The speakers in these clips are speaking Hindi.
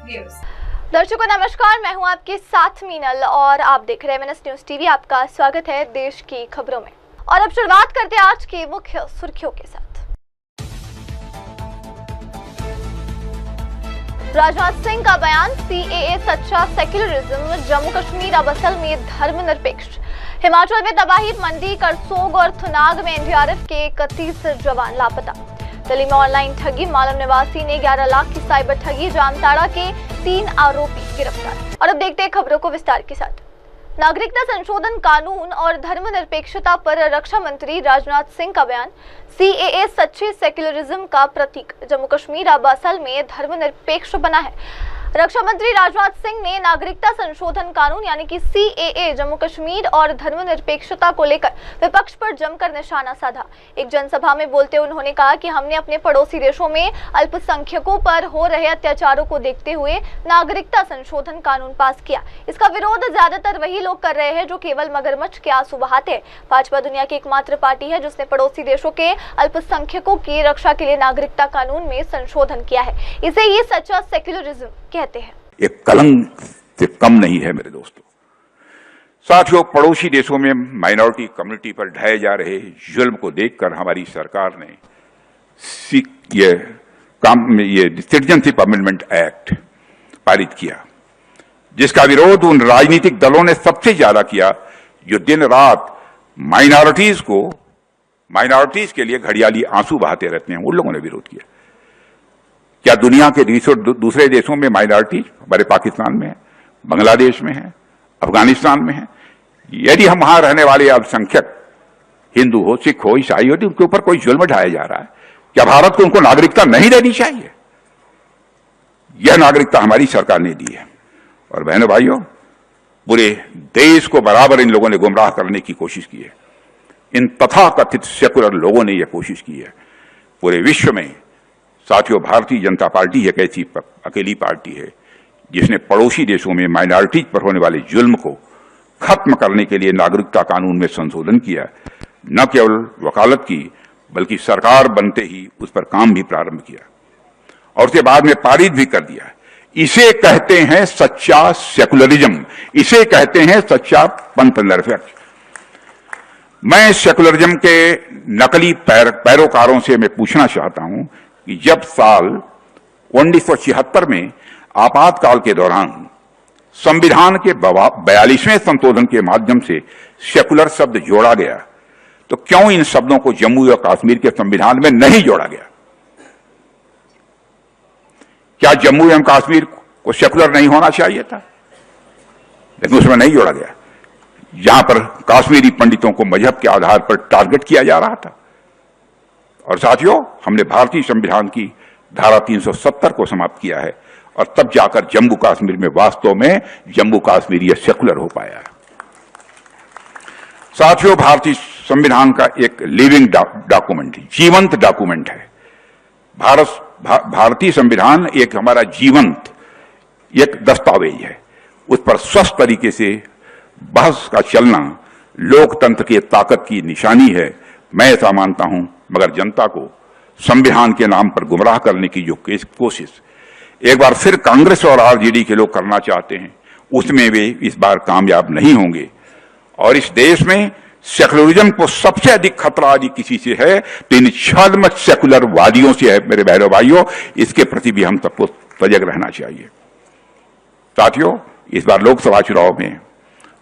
व्यूअर्स। दर्शकों नमस्कार, मैं हूं आपके साथ मीनल और आप देख रहे हैं MNS न्यूज टीवी। आपका स्वागत है देश की खबरों में। और अब शुरुआत करते हैं आज की मुख्य सुर्खियों के साथ। राजनाथ सिंह का बयान, CAA सच्चा सेक्युलरिज्म, जम्मू कश्मीर अब असल में धर्मनिरपेक्ष। हिमाचल में तबाही, मंडी, करसोग और थुनाग में NDRF के 31 जवान लापता। दिल्ली में ऑनलाइन ठगी, मालम निवासी ने 11 लाख की साइबर ठगी, जामताड़ा के 3 आरोपी गिरफ्तार। और अब देखते हैं खबरों को विस्तार के साथ। नागरिकता संशोधन कानून और धर्मनिरपेक्षता पर रक्षा मंत्री राजनाथ सिंह का बयान, CAA सच्चे सेक्युलरिज्म का प्रतीक, जम्मू कश्मीर अब असल में धर्मनिरपेक्ष बना है। रक्षा मंत्री राजनाथ सिंह ने नागरिकता संशोधन कानून यानी कि CAA, जम्मू कश्मीर और धर्मनिरपेक्षता को लेकर विपक्ष पर जमकर निशाना साधा। एक जनसभा में बोलते हुए उन्होंने कहा कि हमने अपने पड़ोसी देशों में अल्पसंख्यकों पर हो रहे अत्याचारों को देखते हुए नागरिकता संशोधन कानून पास किया। इसका विरोध ज्यादातर वही लोग कर रहे हैं जो केवल मगरमच्छ के आंसू बहाते हैं। भाजपा दुनिया की एकमात्र पार्टी है जिसने पड़ोसी देशों के अल्पसंख्यकों की रक्षा के लिए नागरिकता कानून में संशोधन किया है। इसे ये सच्चा सेक्युलरिज्म कहते हैं। एक कलंक से कम नहीं है मेरे दोस्तों। साथियों, पड़ोसी देशों में माइनॉरिटी कम्युनिटी पर ढाए जा रहे जुल्म को देखकर हमारी सरकार ने ये सिटीजनशिप अमेंडमेंट एक्ट पारित किया, जिसका विरोध उन राजनीतिक दलों ने सबसे ज्यादा किया जो दिन रात माइनॉरिटीज के लिए घड़ियाली आंसू बहाते रहते हैं। उन लोगों ने विरोध किया। क्या दुनिया के दूसरे देशों में माइनॉरिटी, हमारे पाकिस्तान में है, बांग्लादेश में है, अफगानिस्तान में है, यदि हम वहां रहने वाले अल्पसंख्यक हिंदू हो, सिख हो, ईसाई हो, तो उनके ऊपर कोई जुल्म ढाया जा रहा है, क्या भारत को उनको नागरिकता नहीं देनी चाहिए? यह नागरिकता हमारी सरकार ने दी है। और बहनों भाइयों, पूरे देश को बराबर इन लोगों ने गुमराह करने की कोशिश की है। इन तथाकथित सेकुलर लोगों ने यह कोशिश की है। पूरे विश्व में साथियों, भारतीय जनता पार्टी एक ऐसी अकेली पार्टी है जिसने पड़ोसी देशों में माइनॉरिटीज पर होने वाले जुल्म को खत्म करने के लिए नागरिकता कानून में संशोधन किया। न केवल वकालत की, बल्कि सरकार बनते ही उस पर काम भी प्रारंभ किया और उसके बाद में पारित भी कर दिया। इसे कहते हैं सच्चा सेकुलरिज्म, इसे कहते हैं सच्चा पंथ निरपेक्ष। मैं सेकुलरिज्म के नकली पैरोकारों से मैं पूछना चाहता हूं कि जब साल 1976 में आपातकाल के दौरान संविधान के 42वें संशोधन के माध्यम से सेकुलर शब्द जोड़ा गया, तो क्यों इन शब्दों को जम्मू और कश्मीर के संविधान में नहीं जोड़ा गया? क्या जम्मू एवं कश्मीर को सेकुलर नहीं होना चाहिए था? लेकिन उसमें नहीं जोड़ा गया, जहां पर कश्मीरी पंडितों को मजहब के आधार पर टारगेट किया जा रहा था। और साथियों, हमने भारतीय संविधान की धारा 370 को समाप्त किया है और तब जाकर जम्मू कश्मीर में वास्तव में जम्मू कश्मीर यह सेकुलर हो पाया है। साथियों, भारतीय संविधान का एक लिविंग डॉक्यूमेंट है, जीवंत डॉक्यूमेंट है। भारतीय संविधान एक हमारा जीवंत एक दस्तावेज है। उस पर स्वस्थ तरीके से बहस का चलना लोकतंत्र की ताकत की निशानी है, मैं ऐसा मानता हूं। मगर जनता को संविधान के नाम पर गुमराह करने की जो कोशिश एक बार फिर कांग्रेस और RJD के लोग करना चाहते हैं, उसमें वे इस बार कामयाब नहीं होंगे। और इस देश में सेकुलरिज्म को सबसे अधिक खतरा यदि किसी से है तो इन छद्म सेकुलर वादियों से है। मेरे बहनों भाइयों, इसके प्रति भी हम सबको सजग रहना चाहिए। साथियों, इस बार लोकसभा चुनाव में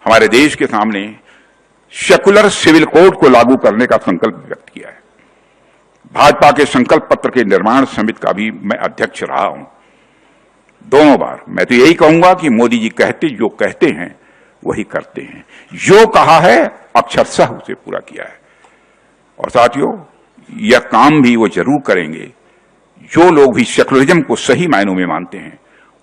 हमारे देश के सामने सेकुलर सिविल कोड को लागू करने का संकल्प व्यक्त किया है। भाजपा के संकल्प पत्र के निर्माण समिति का भी मैं अध्यक्ष रहा हूं दोनों बार। मैं तो यही कहूंगा कि मोदी जी जो कहते हैं वही करते हैं। जो कहा है अक्षरशः उसे पूरा किया है। और साथियों, यह काम भी वो जरूर करेंगे जो लोग भी सेकुलरिज्म को सही मायनों में मानते हैं।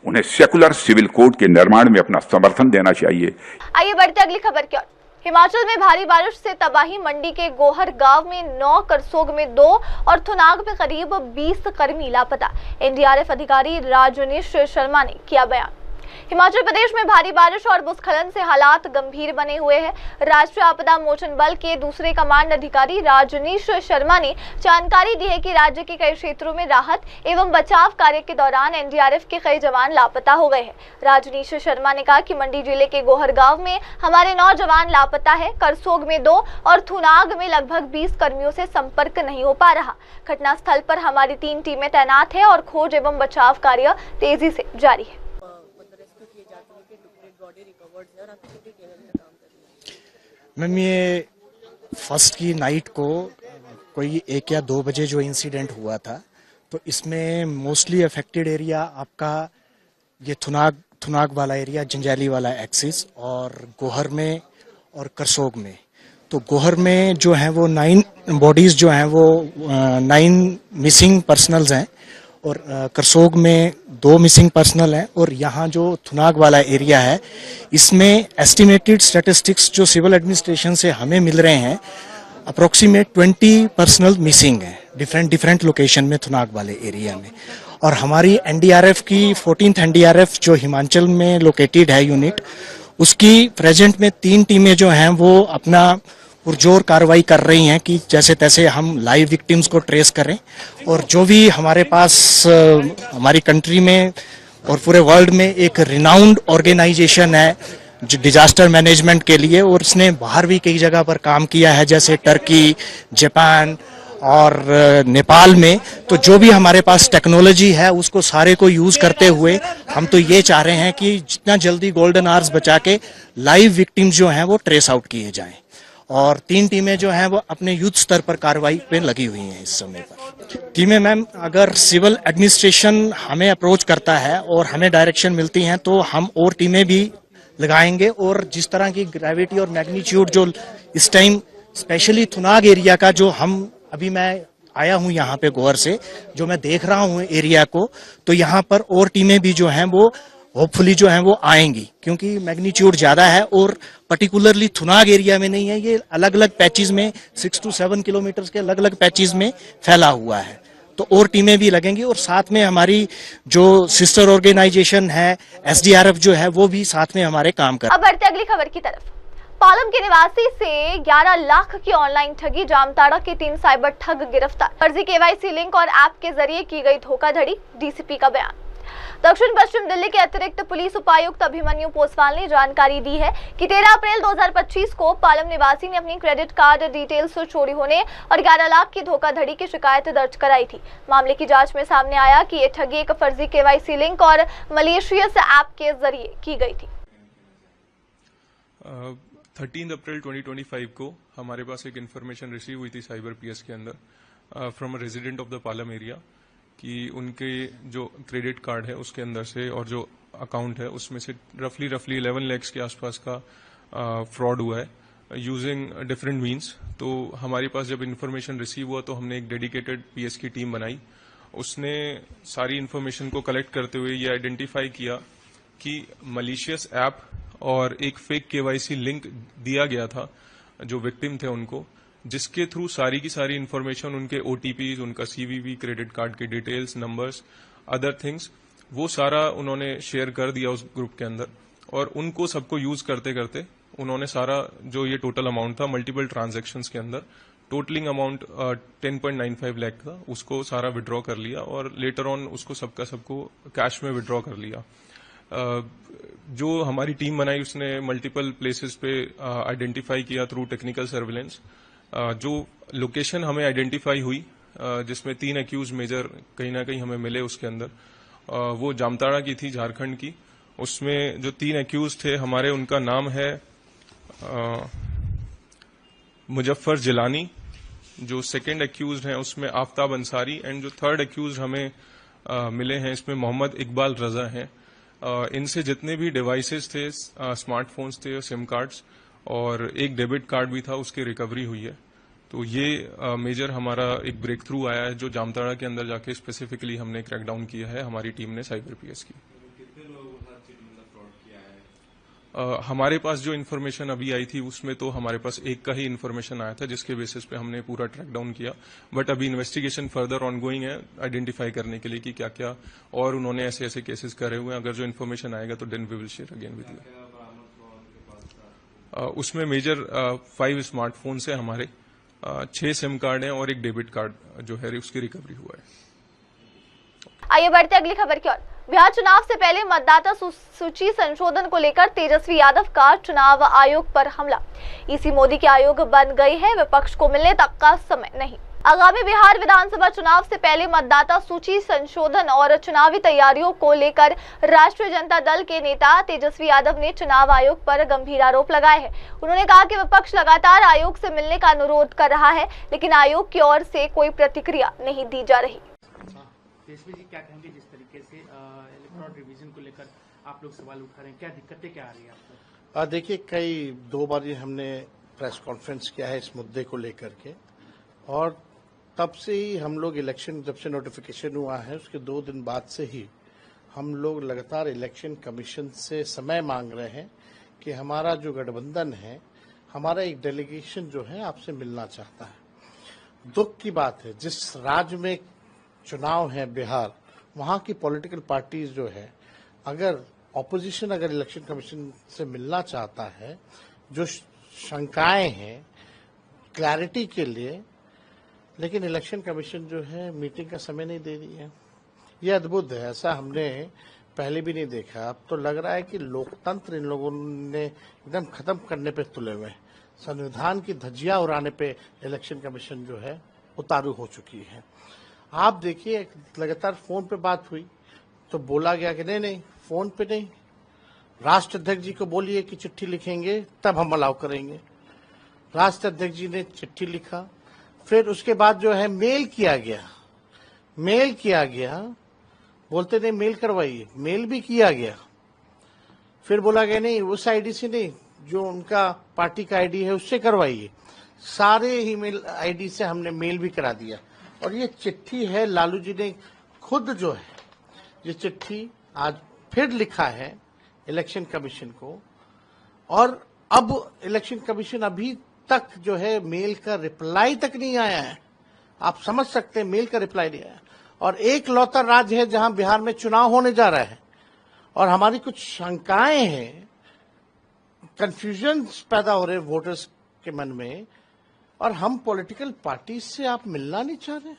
उन्हें सेकुलर सिविल कोड के निर्माण में अपना समर्थन देना चाहिए। आइए बढ़ते अगली खबर की ओर। हिमाचल में भारी बारिश से तबाही, मंडी के गोहर गांव में 9, करसोग में 2 और थुनाग में करीब 20 कर्मी लापता। NDRF अधिकारी राजनीश शर्मा ने किया बयान। हिमाचल प्रदेश में भारी बारिश और भूस्खलन से हालात गंभीर बने हुए हैं। राष्ट्रीय आपदा मोचन बल के दूसरे कमांड अधिकारी राजनीश शर्मा ने जानकारी दी है कि राज्य के कई क्षेत्रों में राहत एवं बचाव कार्य के दौरान एनडीआरएफ के कई जवान लापता हो गए हैं। राजनीश शर्मा ने कहा कि मंडी जिले के गोहर गांव में हमारे 9 जवान लापता है, करसोग में 2 और थुनाग में लगभग 20 कर्मियों से संपर्क नहीं हो पा रहा। घटनास्थल पर हमारी 3 टीमें तैनात है और खोज एवं बचाव कार्य तेजी से जारी है। मैम, ये फर्स्ट की नाइट को कोई 1 या 2 बजे जो इंसिडेंट हुआ था, तो इसमें मोस्टली अफेक्टेड एरिया आपका ये थुनाग वाला एरिया, जंजैली वाला एक्सिस और गोहर में और करसोग में। तो गोहर में जो है वो 9 बॉडीज जो हैं वो 9 मिसिंग पर्सनल्स हैं और करसोग में 2 मिसिंग पर्सनल हैं। और यहाँ जो थुनाग वाला एरिया है, इसमें एस्टिमेटेड स्टैटिस्टिक्स जो सिविल एडमिनिस्ट्रेशन से हमें मिल रहे हैं, अप्रोक्सीमेट 20 पर्सनल मिसिंग है डिफरेंट लोकेशन में थुनाग वाले एरिया में। और हमारी एनडीआरएफ की 14th एनडीआरएफ जो हिमाचल में लोकेटेड है यूनिट, उसकी प्रेजेंट में 3 टीमें जो हैं वो अपना पुरजोर कार्रवाई कर रही हैं कि जैसे तैसे हम लाइव विक्टिम्स को ट्रेस करें। और जो भी हमारे पास हमारी कंट्री में और पूरे वर्ल्ड में एक रिनाउंड ऑर्गेनाइजेशन है जो डिजास्टर मैनेजमेंट के लिए, और इसने बाहर भी कई जगह पर काम किया है जैसे टर्की, जापान और नेपाल में। तो जो भी हमारे पास टेक्नोलॉजी है उसको सारे को यूज करते हुए हम तो ये चाह रहे हैं कि जितना जल्दी गोल्डन आवर्स बचा के लाइव विक्टिम्स जो हैं वो ट्रेस आउट किए जाएं। और 3 टीमें जो हैं वो अपने युद्ध स्तर पर कार्रवाई पे लगी हुई हैं इस समय पर। टीमें मैम, अगर सिविल एडमिनिस्ट्रेशन हमें अप्रोच करता है और हमें डायरेक्शन मिलती हैं तो हम और टीमें भी लगाएंगे। और जिस तरह की ग्रेविटी और मैग्नीट्यूड जो इस टाइम स्पेशली थुनाग एरिया का, जो हम अभी मैं आया हूं यहाँ पे गोहर से, जो मैं देख रहा हूँ एरिया को, तो यहाँ पर और टीमें भी जो हैं वो होपफुली जो हैं वो आएंगी, क्योंकि मैग्नीट्यूड ज्यादा है और पर्टिकुलरली थुनाग एरिया में नहीं है, ये अलग अलग पैचेस में 6 to 7 किलोमीटर के अलग अलग पैचेस में फैला हुआ है। तो और टीमें भी लगेंगी और साथ में हमारी जो सिस्टर ऑर्गेनाइजेशन है एसडीआरएफ जो है वो भी साथ में हमारे काम कर। अब बढ़ते अगली खबर की तरफ। पालम के निवासी से 11 लाख की ऑनलाइन ठगी, जामताड़ा के 3 साइबर ठग गिरफ्तार। फर्जी केवाईसी लिंक और ऐप के जरिए की गई धोखाधड़ी, डीसीपी का बयान। दक्षिण पश्चिम दिल्ली के अतिरिक्त पुलिस उपायुक्त अभिमन्यु पोसवाल ने जानकारी दी है कि 13 अप्रैल 2025 को पालम निवासी ने अपनी क्रेडिट कार्ड डिटेल्स चोरी होने और 11 लाख की धोखाधड़ी की शिकायत दर्ज कराई थी। मामले की जांच में सामने आया कि ये ठगी एक फर्जी केवाईसी लिंक और मलेशियस ऐप के जरिए की गई थी। 13 अप्रैल 2025 को हमारे पास एक इन्फॉर्मेशन रिसीव हुई थी साइबर पीएस के अंदर from a resident of the Palam area कि उनके जो क्रेडिट कार्ड है उसके अंदर से और जो अकाउंट है उसमें से रफली 11 लाख के आसपास का फ्रॉड हुआ है यूजिंग डिफरेंट मीन्स। तो हमारे पास जब इन्फॉर्मेशन रिसीव हुआ तो हमने एक डेडिकेटेड पीएस की टीम बनाई। उसने सारी इन्फॉर्मेशन को कलेक्ट करते हुए ये आइडेंटिफाई किया कि मलिशियस ऐप और एक फेक केवाईसी लिंक दिया गया था जो विक्टिम थे उनको, जिसके थ्रू सारी की सारी इन्फॉर्मेशन, उनके ओटीपीज, उनका सीवीवी, क्रेडिट कार्ड के डिटेल्स, नंबर्स, अदर थिंग्स, वो सारा उन्होंने शेयर कर दिया उस ग्रुप के अंदर। और उनको सबको यूज करते करते उन्होंने सारा जो ये टोटल अमाउंट था मल्टीपल ट्रांजैक्शंस के अंदर, टोटलिंग अमाउंट 10.95 लाख था, उसको सारा विड्रॉ कर लिया और लेटर ऑन उसको सबको कैश में विड्रॉ कर लिया। जो हमारी टीम बनाई उसने मल्टीपल प्लेसेस पे आइडेंटिफाई किया थ्रू टेक्निकल सर्विलेंस। जो लोकेशन हमें आइडेंटिफाई हुई जिसमें 3 एक्यूज मेजर कहीं ना कहीं हमें मिले उसके अंदर, वो जामताड़ा की थी, झारखंड की। उसमें जो 3 एक्यूज थे हमारे, उनका नाम है मुजफ्फर जिलानी, जो सेकंड एक्यूज हैं उसमें आफ्ताब अंसारी, एंड जो थर्ड एक्यूज हमें मिले हैं इसमें मोहम्मद इकबाल रजा हैं। इनसे जितने भी डिवाइसेस थे, स्मार्टफोन्स थे, सिम कार्ड्स और एक डेबिट कार्ड भी था, उसकी रिकवरी हुई है। तो ये मेजर हमारा एक ब्रेक थ्रू आया है जो जामताड़ा के अंदर जाके स्पेसिफिकली हमने क्रैकडाउन किया है हमारी टीम ने साइबर पीएस की। हमारे पास जो इन्फॉर्मेशन अभी आई थी उसमें तो हमारे पास एक का ही इन्फॉर्मेशन आया था जिसके बेसिस पे हमने पूरा ट्रैक डाउन किया, बट अभी इन्वेस्टिगेशन फर्दर ऑनगोइंग है आइडेंटिफाई करने के लिए कि क्या क्या और उन्होंने ऐसे ऐसे केसेस करे हुए हैं। अगर जो इन्फॉर्मेशन आएगा तो then we will share again with you. उसमें मेजर 5 स्मार्टफोन से हमारे 6 सिम कार्ड हैं और एक डेबिट कार्ड जो है उसकी रिकवरी हुआ है। आइए बढ़ते अगली खबर की ओर। बिहार चुनाव से पहले मतदाता सूची संशोधन को लेकर तेजस्वी यादव का चुनाव आयोग पर हमला। ईसी मोदी के आयोग बन गई है, विपक्ष को मिलने तक का समय नहीं। आगामी बिहार विधानसभा चुनाव से पहले मतदाता सूची संशोधन और चुनावी तैयारियों को लेकर राष्ट्रीय जनता दल के नेता तेजस्वी यादव ने चुनाव आयोग पर गंभीर आरोप लगाए हैं। उन्होंने कहा कि विपक्ष लगातार आयोग से मिलने का अनुरोध कर रहा है, लेकिन आयोग की ओर से कोई प्रतिक्रिया नहीं दी जा रही। तेजस्वी जी क्या कहेंगे, जिस तरीके से इलेक्टोरल रिवीजन को लेकर आप लोग सवाल उठा रहे हैं, क्या दिक्कतें क्या आ रही है आपको? देखिए, 2 बार हमने प्रेस कॉन्फ्रेंस किया है इस मुद्दे को लेकर के, और तब से ही हम लोग इलेक्शन जब से नोटिफिकेशन हुआ है उसके 2 दिन बाद से ही हम लोग लगातार इलेक्शन कमीशन से समय मांग रहे हैं कि हमारा जो गठबंधन है, हमारा एक डेलीगेशन जो है आपसे मिलना चाहता है। दुख की बात है, जिस राज्य में चुनाव है बिहार, वहाँ की पॉलिटिकल पार्टीज जो है, अगर ऑपोजिशन अगर इलेक्शन कमीशन से मिलना चाहता है, जो शंकाएं हैं क्लैरिटी के लिए, लेकिन इलेक्शन कमीशन जो है मीटिंग का समय नहीं दे रही है। ये अद्भुत है, ऐसा हमने पहले भी नहीं देखा। अब तो लग रहा है कि लोकतंत्र इन लोगों ने एकदम खत्म करने पे तुले हुए हैं। संविधान की धज्जियां उड़ाने पे इलेक्शन कमीशन जो है उतारू हो चुकी है। आप देखिए, लगातार फोन पे बात हुई तो बोला गया कि नहीं फोन पे नहीं, राष्ट्र अध्यक्ष जी को बोलिए कि चिट्ठी लिखेंगे तब हम अलाउ करेंगे। राष्ट्र अध्यक्ष जी ने चिट्ठी लिखा, फिर उसके बाद जो है मेल किया गया, बोलते नहीं मेल करवाइए, मेल भी किया गया। फिर बोला गया नहीं उस आईडी से नहीं, जो उनका पार्टी का आईडी है उससे करवाइए। सारे ईमेल आईडी से हमने मेल भी करा दिया, और ये चिट्ठी है लालू जी ने खुद जो है ये चिट्ठी आज फिर लिखा है इलेक्शन कमीशन को, और अब इलेक्शन कमीशन अभी तक जो है मेल का रिप्लाई तक नहीं आया है। आप समझ सकते हैं, मेल का रिप्लाई नहीं आया। और एक लौता राज्य है जहां बिहार में चुनाव होने जा रहा है, और हमारी कुछ शंकाएं हैं, कंफ्यूजन पैदा हो रहे हैं वोटर्स के मन में, और हम पॉलिटिकल पार्टी से आप मिलना नहीं चाह रहे।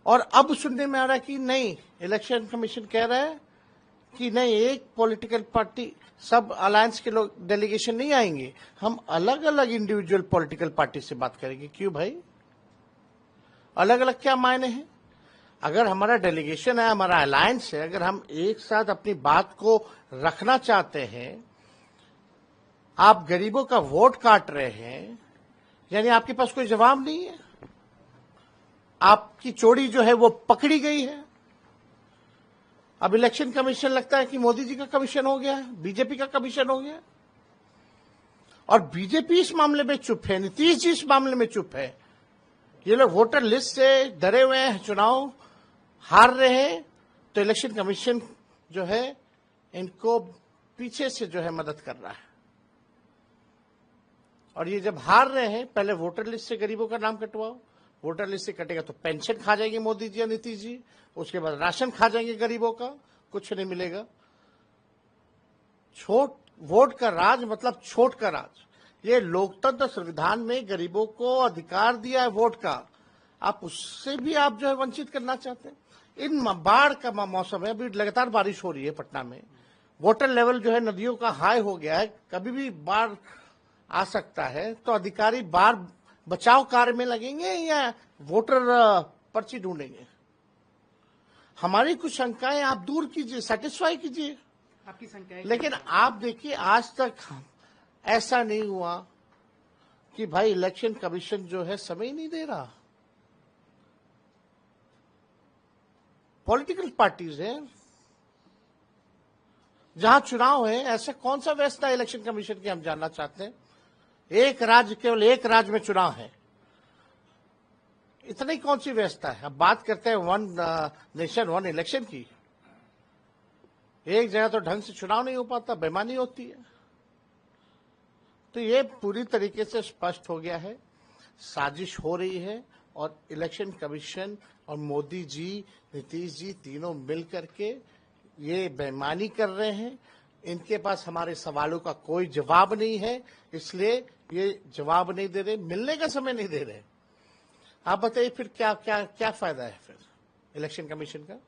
और अब सुनने में आ रहा है कि नहीं, इलेक्शन कमीशन कह रहा है कि नहीं, एक पॉलिटिकल पार्टी, सब अलायंस के लोग डेलीगेशन नहीं आएंगे, हम अलग अलग इंडिविजुअल पॉलिटिकल पार्टी से बात करेंगे। क्यों भाई, अलग अलग क्या मायने हैं? अगर हमारा डेलीगेशन है, हमारा अलायंस है, अगर हम एक साथ अपनी बात को रखना चाहते हैं, आप गरीबों का वोट काट रहे हैं, यानी आपके पास कोई जवाब नहीं है, आपकी चोरी जो है वो पकड़ी गई है। अब इलेक्शन कमीशन लगता है कि मोदी जी का कमीशन हो गया है, बीजेपी का कमीशन हो गया, और बीजेपी इस मामले में चुप है, नीतीश जी इस मामले में चुप है। ये लोग वोटर लिस्ट से डरे हुए हैं, चुनाव हार रहे हैं, तो इलेक्शन कमीशन जो है इनको पीछे से जो है मदद कर रहा है। और ये जब हार रहे हैं, पहले वोटर लिस्ट से गरीबों का नाम कटवाओ, वोटर लिस्ट से कटेगा तो पेंशन खा जाएंगे मोदी जी या नीतीश जी, उसके बाद राशन खा जाएंगे गरीबों का, कुछ नहीं मिलेगा। छोट वोट का राज मतलब छोट का राज। ये लोकतंत्र संविधान में गरीबों को अधिकार दिया है वोट का, आप उससे भी आप जो है वंचित करना चाहते हैं। इन बाढ़ का मौसम है, अभी लगातार बारिश हो रही है पटना में, वाटर लेवल जो है नदियों का हाई हो गया है, कभी भी बाढ़ आ सकता है। तो अधिकारी बाढ़ बचाव कार्य में लगेंगे या वोटर पर्ची ढूंढेंगे? हमारी कुछ शंकाएं आप दूर कीजिए, सेटिस्फाई कीजिए आपकी शंकाएं। लेकिन आप देखिए, आज तक ऐसा नहीं हुआ कि भाई इलेक्शन कमीशन जो है समय नहीं दे रहा। पॉलिटिकल पार्टीज है, जहां चुनाव है, ऐसा कौन सा व्यवस्था इलेक्शन कमीशन की हम जानना चाहते हैं। एक राज्य, केवल एक राज्य में चुनाव है, इतनी कौन सी व्यवस्था है। अब बात करते हैं वन नेशन वन इलेक्शन की। एक जगह तो ढंग से चुनाव नहीं हो पाता, बेईमानी होती है। तो ये पूरी तरीके से स्पष्ट हो गया है, साजिश हो रही है और इलेक्शन कमीशन और मोदी जी, नीतीश जी तीनों मिल करके ये बेईमानी कर रहे हैं। इनके पास हमारे सवालों का कोई जवाब नहीं है, इसलिए ये जवाब नहीं दे रहे, मिलने का समय नहीं दे रहे। आप बताइए फिर क्या क्या क्या फायदा है फिर इलेक्शन कमीशन का?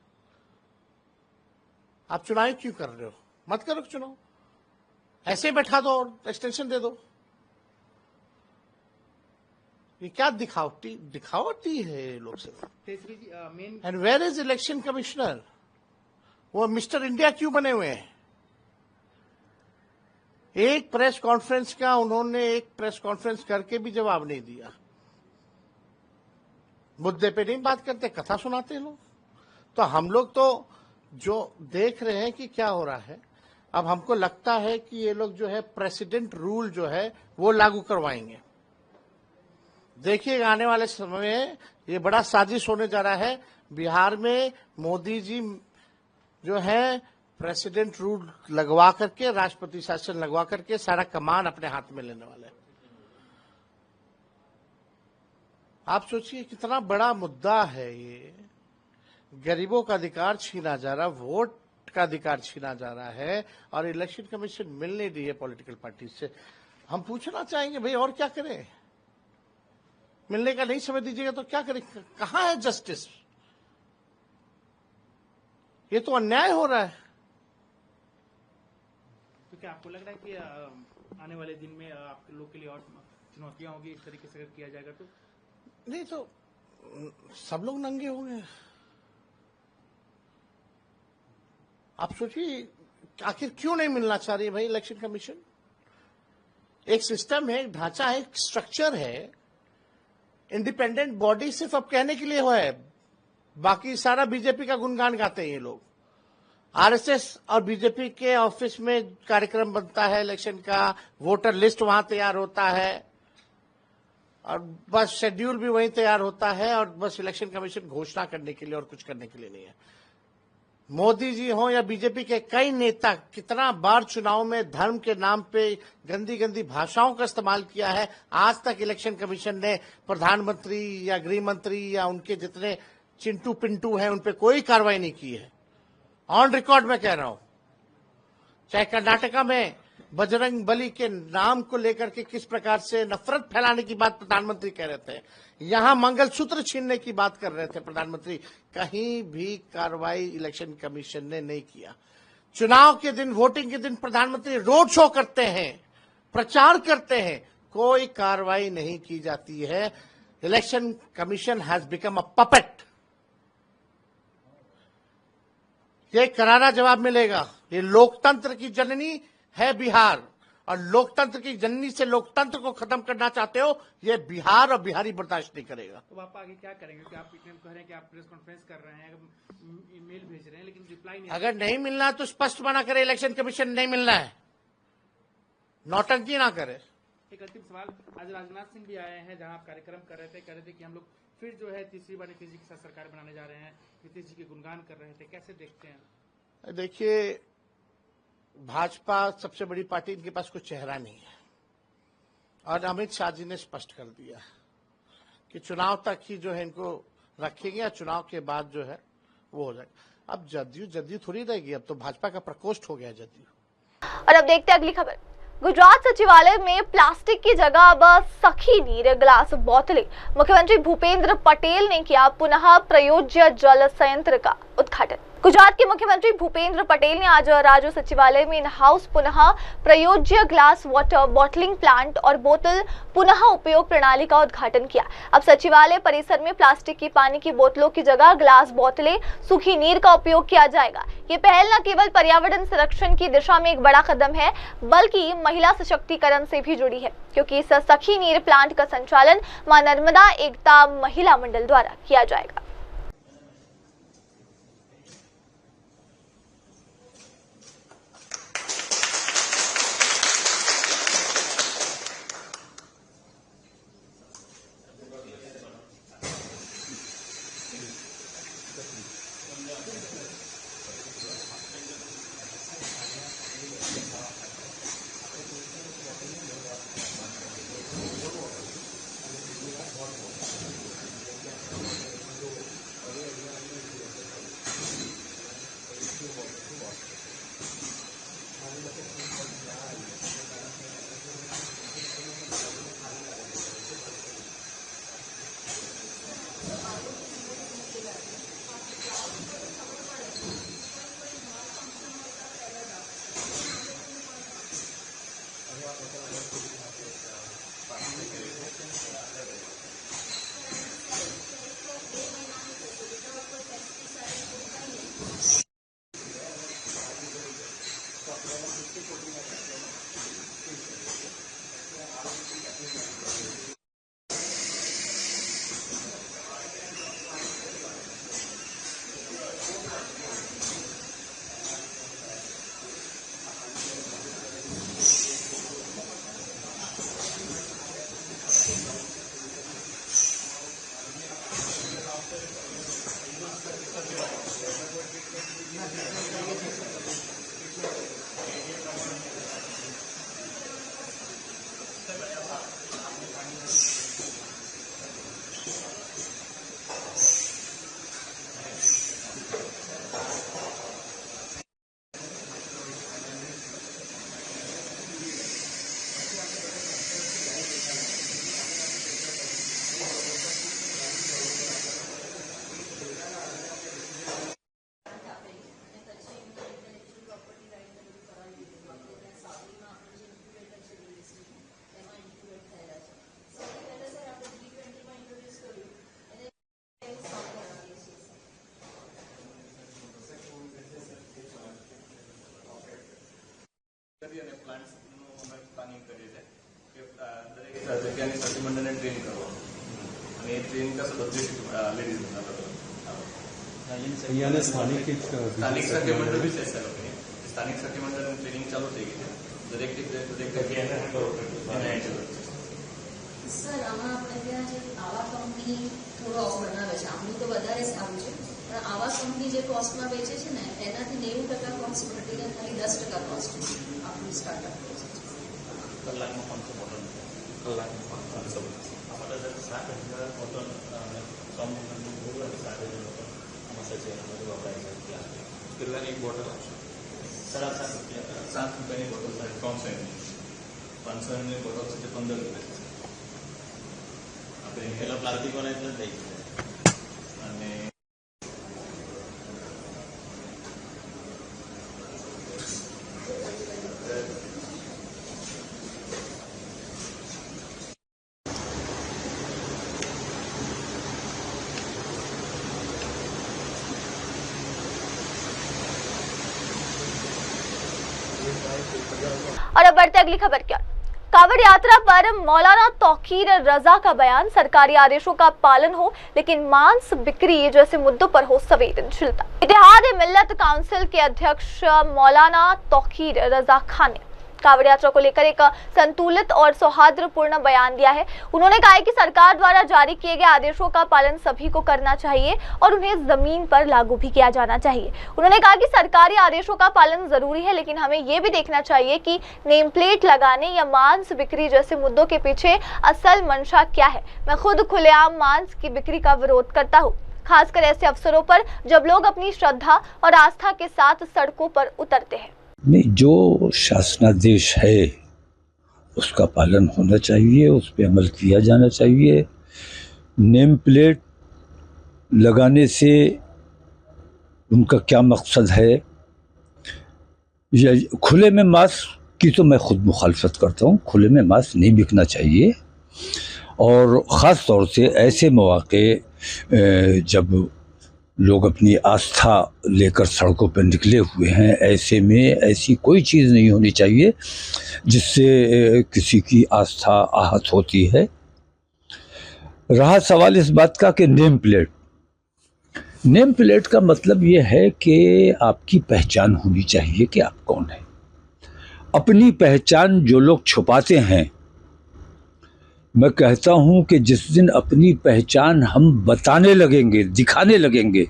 आप चुनाव क्यों कर रहे हो? मत करो चुनाव, ऐसे बैठा दो और एक्सटेंशन दे दो। ये क्या दिखावटी है ये लोग से। And where is election commissioner? वो मिस्टर इंडिया क्यों बने हुए हैं? एक प्रेस कॉन्फ्रेंस का उन्होंने एक प्रेस कॉन्फ्रेंस करके भी जवाब नहीं दिया। मुद्दे पे नहीं बात करते, कथा सुनाते हैं लोग। तो हम लोग तो जो देख रहे हैं कि क्या हो रहा है, अब हमको लगता है कि ये लोग जो है प्रेसिडेंट रूल जो है वो लागू करवाएंगे। देखिए आने वाले समय में ये बड़ा साजिश होने जा रहा है। बिहार में मोदी जी जो है प्रेसिडेंट रूल लगवा करके, राष्ट्रपति शासन लगवा करके सारा कमान अपने हाथ में लेने वाले हैं। आप सोचिए कितना बड़ा मुद्दा है ये। गरीबों का अधिकार छीना जा रहा, वोट का अधिकार छीना जा रहा है और इलेक्शन कमीशन मिल नहीं रही है पॉलिटिकल पार्टी से। हम पूछना चाहेंगे भाई और क्या करें? मिलने का नहीं समय दीजिएगा तो क्या करें? कहां है जस्टिस? ये तो अन्याय हो रहा है। तो क्या आपको लग रहा है कि आने वाले दिन में आप लोग के लिए और चुनौतियां होगी इस तरीके से अगर किया जाएगा तो? नहीं तो सब लोग नंगे होंगे। आप सोचिए आखिर क्यों नहीं मिलना चाह रही है भाई इलेक्शन कमीशन? एक सिस्टम है, एक ढांचा है, एक स्ट्रक्चर है। इंडिपेंडेंट बॉडी सिर्फ अब कहने के लिए हो है, बाकी सारा बीजेपी का गुणगान गाते हैं ये लोग। आरएसएस और बीजेपी के ऑफिस में कार्यक्रम बनता है इलेक्शन का, वोटर लिस्ट वहां तैयार होता है और बस शेड्यूल भी वहीं तैयार होता है और बस इलेक्शन कमीशन घोषणा करने के लिए और कुछ करने के लिए नहीं है। मोदी जी हो या बीजेपी के कई नेता कितना बार चुनाव में धर्म के नाम पे गंदी गंदी भाषाओं का इस्तेमाल किया है। आज तक इलेक्शन कमीशन ने प्रधानमंत्री या गृह मंत्री या उनके जितने चिंटू पिंटू हैं उन पे कोई कार्रवाई नहीं की है। ऑन रिकॉर्ड में कह रहा हूं, चाहे कर्नाटका में बजरंग बली के नाम को लेकर के किस प्रकार से नफरत फैलाने की बात प्रधानमंत्री कह रहे थे, यहां मंगलसूत्र छीनने की बात कर रहे थे प्रधानमंत्री, कहीं भी कार्रवाई इलेक्शन कमीशन ने नहीं किया। चुनाव के दिन, वोटिंग के दिन प्रधानमंत्री रोड शो करते हैं, प्रचार करते हैं, कोई कार्रवाई नहीं की जाती है। Election commission has become a puppet. ये करारा जवाब मिलेगा। ये लोकतंत्र की जननी है बिहार और लोकतंत्र की जननी से लोकतंत्र को खत्म करना चाहते हो, ये बिहार और बिहारी बर्दाश्त नहीं करेगा। तो आप आगे क्या करेंगे कि आप कह रहे हैं कि आप प्रेस कॉन्फ्रेंस कर रहे हैं, ईमेल भेज रहे हैं, लेकिन रिप्लाई नहीं। अगर नहीं मिलना तो स्पष्ट मना करे, इलेक्शन कमीशन नहीं मिलना है, नौटंकी ना करे। एक अंतिम सवाल, आज राजनाथ सिंह भी आए हैं जहां आप कार्यक्रम कर रहे थे, कह रहे थे कि हम लोग फिर जो है तीसरी बार नीतीश जी के साथ सरकार बनाने जा रहे हैं, नीतीश जी के गुणगान कर रहे थे, कैसे देखते हैं? देखिए भाजपा सबसे बड़ी पार्टी, इनके पास कोई चेहरा नहीं है और अमित शाह जी ने स्पष्ट कर दिया कि चुनाव तक ही जो है इनको रखेंगे, चुनाव के बाद जो है वो हो जाएगा। अब जदयू थोड़ी रहेगी, अब तो भाजपा का प्रकोष्ठ हो गया जदयू। और अब देखते हैं अगली खबर। गुजरात सचिवालय में प्लास्टिक की जगह अब सखी नीर ग्लास बोतलें। मुख्यमंत्री भूपेंद्र पटेल ने किया पुनः प्रयोज्य जल संयंत्र का उद्घाटन। गुजरात के मुख्यमंत्री भूपेंद्र पटेल ने आज राज्य सचिवालय में इन हाउस पुनः प्रयोज्य ग्लास वाटर बॉटलिंग प्लांट और बोतल पुनः उपयोग प्रणाली का उद्घाटन किया। अब सचिवालय परिसर में प्लास्टिक की पानी की बोतलों की जगह ग्लास बोतलें, सूखी नीर का उपयोग किया जाएगा। ये पहल न केवल पर्यावरण संरक्षण की दिशा में एक बड़ा कदम है, बल्कि महिला सशक्तिकरण से भी जुड़ी है, क्योंकि इस सखी नीर प्लांट का संचालन मां नर्मदा एकता महिला मंडल द्वारा किया जाएगा। त्या ठिकाणी सखीमंडळाने ट्रेन करावं आणि ट्रेन कसं बदली लेडीजना स्थानिक सखीमंडळ विषय स्थानिक सखीमंडळ ट्रेनिंग चालू થઈ ગઈ છે સર આમાં આપણે ત્યાં જે આવા કંપની થોડો ઓફ બનાવે છે આમનું તો વધારે સારું છે પણ આવા કંપની જે કોસ્ટમાં વેચે છે ને એનાથી 90% કોસ્ટ મટીરિયલ ખાલી 10% કોસ્ટ છે આપણું સ્ટાર્ટઅપ કલાકમાં 500 બોટલ કલાકમાં 500 આપણે 7,000 બોટલ કમ બોટલ 7,000 બોટલ આમાં સચે વપરાય છે કેટલાની એક બોટલ આવશે 7 રૂપિયાની બોટલ સાહેબ કમ છે 500 ની બોટલ છે 15 રૂપિયા આપણે પેલા પ્લાસ્ટિક વાળા એટલે જ લઈ અને और अब बढ़ते अगली खबर की ओर। कावड़ यात्रा पर मौलाना तौकीर रजा का बयान, सरकारी आदेशों का पालन हो लेकिन मांस बिक्री जैसे मुद्दों पर हो संवेदनशीलता। इत्तेहाद मिल्लत काउंसिल के अध्यक्ष मौलाना तौकीर रजा खान ने कावड़ यात्रा को लेकर एक संतुलित और सौहार्दपूर्ण बयान दिया है। उन्होंने कहा है कि सरकार द्वारा जारी किए गए आदेशों का पालन सभी को करना चाहिए और उन्हें जमीन पर लागू भी किया जाना चाहिए। उन्होंने कहा कि सरकारी आदेशों का पालन जरूरी है लेकिन हमें ये भी देखना चाहिए कि नेम प्लेट लगाने या मांस बिक्री जैसे मुद्दों के पीछे असल मंशा क्या है। मैं खुद खुलेआम मांस की बिक्री का विरोध करता हूँ, खासकर ऐसे अवसरों पर जब लोग अपनी श्रद्धा और आस्था के साथ सड़कों पर उतरते हैं। नहीं, जो शासनादेश है उसका पालन होना चाहिए, उस पर अमल किया जाना चाहिए। नेम प्लेट लगाने से उनका क्या मकसद है, या खुले में मांस की तो मैं खुद मुखालफत करता हूँ। खुले में मांस नहीं बिकना चाहिए और ख़ास तौर से ऐसे मौके जब लोग अपनी आस्था लेकर सड़कों पर निकले हुए हैं, ऐसे में ऐसी कोई चीज़ नहीं होनी चाहिए जिससे किसी की आस्था आहत होती है। रहा सवाल इस बात का कि नेम प्लेट का मतलब ये है कि आपकी पहचान होनी चाहिए कि आप कौन हैं। अपनी पहचान जो लोग छुपाते हैं, मैं कहता हूं कि जिस दिन अपनी पहचान हम बताने लगेंगे, दिखाने लगेंगे,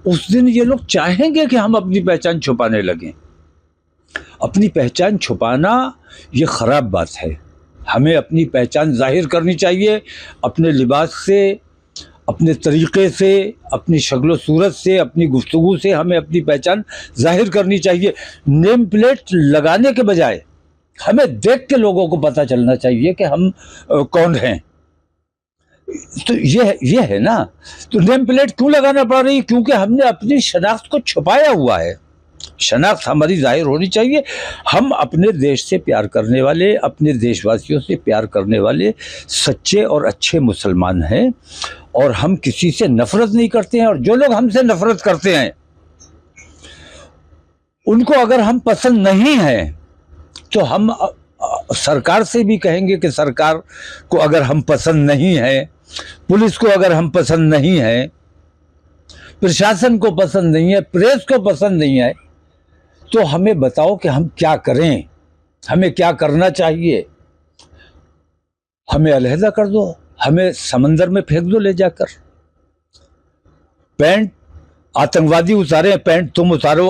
उस दिन ये लोग चाहेंगे कि हम अपनी पहचान छुपाने लगें। अपनी पहचान छुपाना ये ख़राब बात है। हमें अपनी पहचान जाहिर करनी चाहिए, अपने लिबास से, अपने तरीक़े से, अपनी शक्ल सूरत से, अपनी गुफ्तगू से हमें अपनी पहचान जाहिर करनी चाहिए। नेम प्लेट लगाने के बजाय हमें देख के लोगों को पता चलना चाहिए कि हम कौन हैं। तो ये है ना। तो नेम प्लेट क्यों लगाना पड़ रही है? क्योंकि हमने अपनी शनाख्त को छुपाया हुआ है। शनाख्त हमारी जाहिर होनी चाहिए। हम अपने देश से प्यार करने वाले, अपने देशवासियों से प्यार करने वाले सच्चे और अच्छे मुसलमान हैं और हम किसी से नफरत नहीं करते हैं। और जो लोग हमसे नफरत करते हैं उनको अगर हम पसंद नहीं हैं तो हम सरकार से भी कहेंगे कि सरकार को अगर हम पसंद नहीं है, पुलिस को अगर हम पसंद नहीं है, प्रशासन को पसंद नहीं है, प्रेस को पसंद नहीं है, तो हमें बताओ कि हम क्या करें, हमें क्या करना चाहिए। हमें अलहदा कर दो, हमें समंदर में फेंक दो ले जाकर। पैंट आतंकवादी उतारे, पैंट तुम उतारो,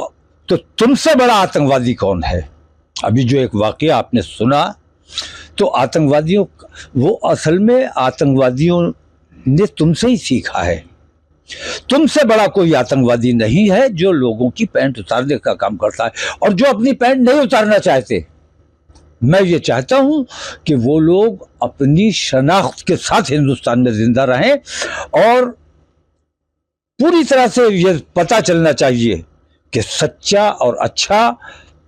तो तुमसे बड़ा आतंकवादी कौन है? अभी जो एक वाकया आपने सुना, तो आतंकवादियों, वो असल में आतंकवादियों ने तुमसे ही सीखा है। तुमसे बड़ा कोई आतंकवादी नहीं है जो लोगों की पैंट उतारने का काम करता है। और जो अपनी पैंट नहीं उतारना चाहते, मैं ये चाहता हूं कि वो लोग अपनी शनाख्त के साथ हिंदुस्तान में जिंदा रहें और पूरी तरह से ये पता चलना चाहिए कि सच्चा और अच्छा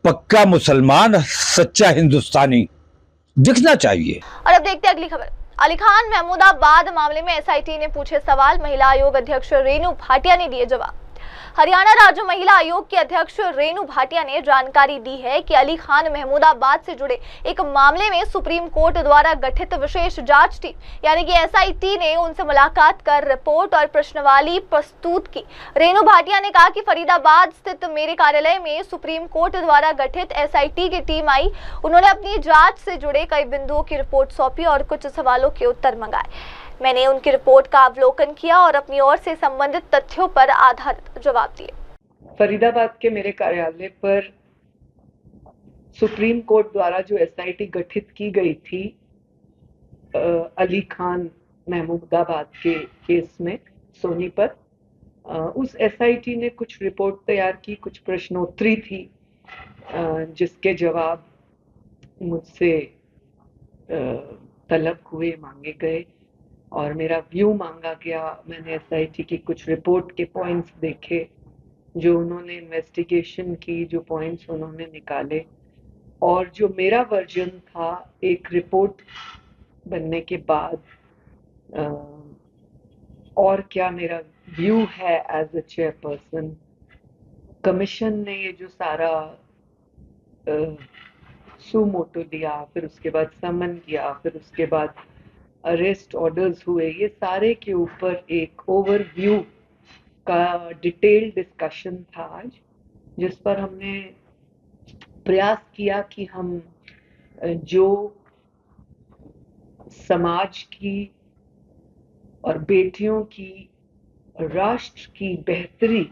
पक्का मुसलमान, सच्चा हिंदुस्तानी दिखना चाहिए। और अब देखते हैं अगली खबर। अली खान महमूदाबाद मामले में एसआईटी ने पूछे सवाल, महिला आयोग अध्यक्ष रेनू भाटिया ने दिए जवाब। हरियाणा राज्य महिला आयोग की अध्यक्ष रेणु भाटिया ने जानकारी दी है कि अली खान महमूदाबाद से जुड़े एक मामले में सुप्रीम कोर्ट द्वारा गठित विशेष जांच टीम यानी कि SIT ने उनसे मुलाकात कर रिपोर्ट और प्रश्नावली प्रस्तुत की। रेणु भाटिया ने कहा कि फरीदाबाद स्थित मेरे कार्यालय में सुप्रीम कोर्ट द्वारा गठित SIT की टीम आई। उन्होंने अपनी जांच से जुड़े कई बिंदुओं की रिपोर्ट सौंपी और कुछ सवालों के उत्तर मंगाए। मैंने उनकी रिपोर्ट का अवलोकन किया और अपनी ओर से संबंधित तथ्यों पर आधारित जवाब दिए। फरीदाबाद के मेरे कार्यालय पर सुप्रीम कोर्ट द्वारा जो SIT गठित की गई थी अली खान महमूदाबाद के केस में सोनीपत, उस SIT ने कुछ रिपोर्ट तैयार की, कुछ प्रश्नोत्तरी थी जिसके जवाब मुझसे तलब हुए, मांगे गए और मेरा व्यू मांगा गया। मैंने SIT की कुछ रिपोर्ट के पॉइंट्स देखे जो उन्होंने इन्वेस्टिगेशन की, जो पॉइंट्स उन्होंने निकाले और जो मेरा वर्जन था एक रिपोर्ट बनने के बाद और क्या मेरा व्यू है एज अ चेयरपर्सन। कमीशन ने ये जो सारा सुमोटो लिया, फिर उसके बाद समन किया, फिर उसके बाद अरेस्ट ऑर्डर्स हुए, ये सारे के ऊपर एक ओवरव्यू का डिटेल्ड डिस्कशन था आज, जिस पर हमने प्रयास किया कि हम जो समाज की और बेटियों की, राष्ट्र की बेहतरी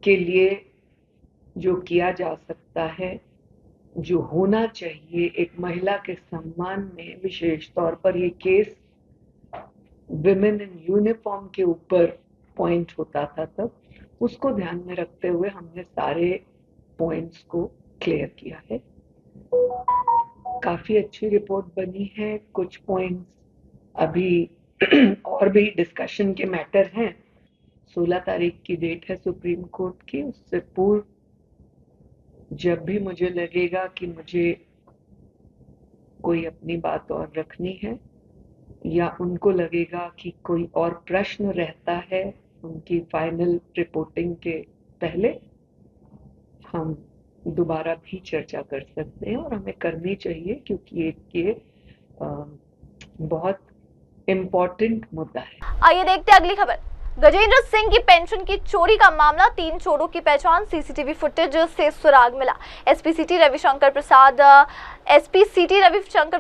के लिए जो किया जा सकता है, जो होना चाहिए एक महिला के सम्मान में, विशेष तौर पर ये केस विमेन इन यूनिफॉर्म के ऊपर पॉइंट होता था, तब उसको ध्यान में रखते हुए हमने सारे पॉइंट्स को क्लियर किया है। काफी अच्छी रिपोर्ट बनी है। कुछ पॉइंट्स अभी और भी डिस्कशन के मैटर हैं। 16 तारीख की डेट है सुप्रीम कोर्ट की, उससे पूर्व जब भी मुझे लगेगा कि मुझे कोई अपनी बात और रखनी है या उनको लगेगा कि कोई और प्रश्न रहता है उनकी फाइनल रिपोर्टिंग के पहले, हम दोबारा भी चर्चा कर सकते हैं और हमें करनी चाहिए क्योंकि ये बहुत इम्पोर्टेंट मुद्दा है। आइए देखते हैं अगली खबर। गजेंद्र सिंह की पेंशन की चोरी का मामला, 3 चोरों की पहचान, CCTV फुटेज से सुराग मिला। एसपी सिटी रविशंकर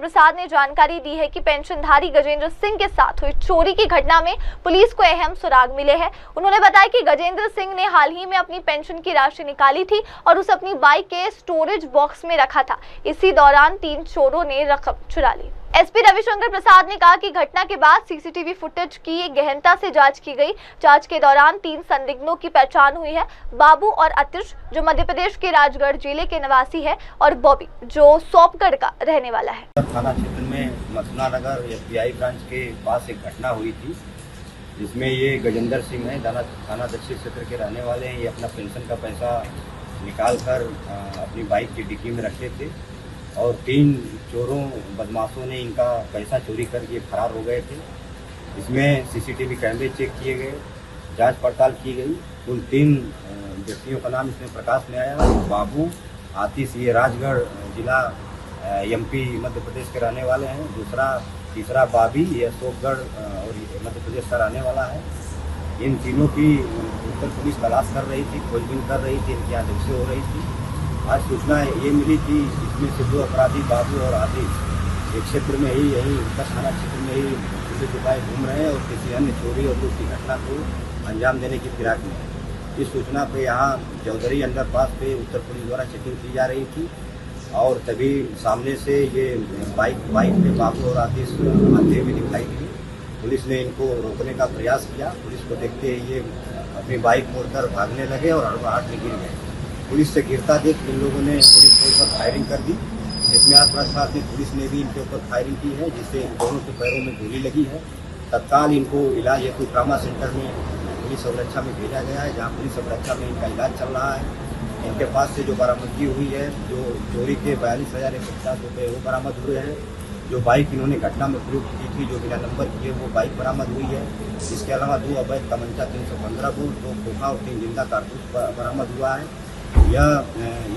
प्रसाद ने जानकारी दी है कि पेंशनधारी गजेंद्र सिंह के साथ हुई चोरी की घटना में पुलिस को अहम सुराग मिले हैं। उन्होंने बताया कि गजेंद्र सिंह ने हाल ही में अपनी पेंशन की राशि निकाली थी और उसे अपनी बाइक के स्टोरेज बॉक्स में रखा था। इसी दौरान 3 चोरों ने रकम चुरा ली। एसपी रविशंकर प्रसाद ने कहा कि घटना के बाद CCTV फुटेज की गहनता से जांच की गई। जांच के दौरान 3 संदिग्धों की पहचान हुई है। बाबू और अतिश जो मध्य प्रदेश के राजगढ़ जिले के निवासी है और बॉबी जो सोपगढ़ का रहने वाला है। थाना क्षेत्र में मथुरा नगर FBI ब्रांच के पास एक घटना हुई थी जिसमें ये गजेंद्र सिंह है, थाना दक्षिण क्षेत्र के रहने वाले हैं। ये अपना पेंशन का पैसा निकाल कर अपनी बाइक की डिक्की में रखे थे और 3 चोरों बदमाशों ने इनका पैसा चोरी करके फरार हो गए थे। इसमें CCTV कैमरे चेक किए गए, जांच पड़ताल की गई। कुल 3 व्यक्तियों का नाम इसमें प्रकाश में आया। बाबू, आतिश, ये राजगढ़ जिला MP मध्य प्रदेश के रहने वाले हैं। तीसरा बाबी, ये अशोकगढ़ और मध्य प्रदेश का रहने वाला है। इन तीनों की उत्तर पुलिस तलाश कर रही थी, खोजबीन कर रही थी, इनकी यहाँ हो रही थी। आज सूचना ये मिली थी इसमें से 2 अपराधी बाबू और आतिश एक क्षेत्र में ही, यही उत्तर थाना क्षेत्र में ही पुलिस उपाय घूम रहे हैं और किसी अन्य चोरी और दूसरी घटना को अंजाम देने की फिराक में है। इस सूचना पे यहाँ चौधरी अंडरपास पे उत्तर पुलिस द्वारा चेकिंग की जा रही थी और तभी सामने से ये बाइक पे बाबू और आतिश आते हुए दिखाई दी। पुलिस ने इनको रोकने का प्रयास किया। पुलिस को देखते ही ये अपनी बाइक मोड़कर भागने लगे और हड़बड़ाहट में गिर गए। पुलिस से गिरता देख इन लोगों ने पुलिस के ऊपर फायरिंग कर दी, जिसमें आसपास में पुलिस ने भी इनके ऊपर फायरिंग की है, जिससे इन दोनों के पैरों में गोली लगी है। तत्काल इनको इलाज हेतु ट्रामा सेंटर में पुलिस अवरक्षा में भेजा गया है, जहां पुलिस अवरक्षा में इनका इलाज चल रहा है। इनके पास से जो बरामदगी हुई है, जो चोरी के 42,150 रुपये वो बरामद हुए हैं। जो बाइक इन्होंने घटना में प्रयुक्त की थी, जो बिना नंबर की है, वो बाइक बरामद हुई है। इसके अलावा 2 अवैध तमंचा 315 बोर, 2 खोखा और 3 जिंदा कारतूस बरामद हुआ है।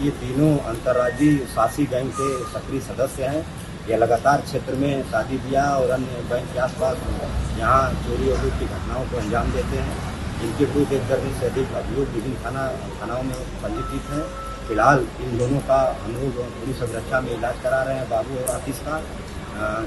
ये तीनों अंतर्राज्यीय सासी गैंग के सक्रिय सदस्य हैं। यह लगातार क्षेत्र में शादी ब्याह और अन्य बैंक के आसपास यहाँ चोरी और लूट की घटनाओं को अंजाम देते हैं। इनके विरुद्ध 1 दर्जन से अधिक अभियोग विभिन्न थानाओं में पंजीकृत हैं। फिलहाल इन दोनों का हम लोग पुलिस अभिरक्षा में इलाज करा रहे हैं, बाबू और आतिश का।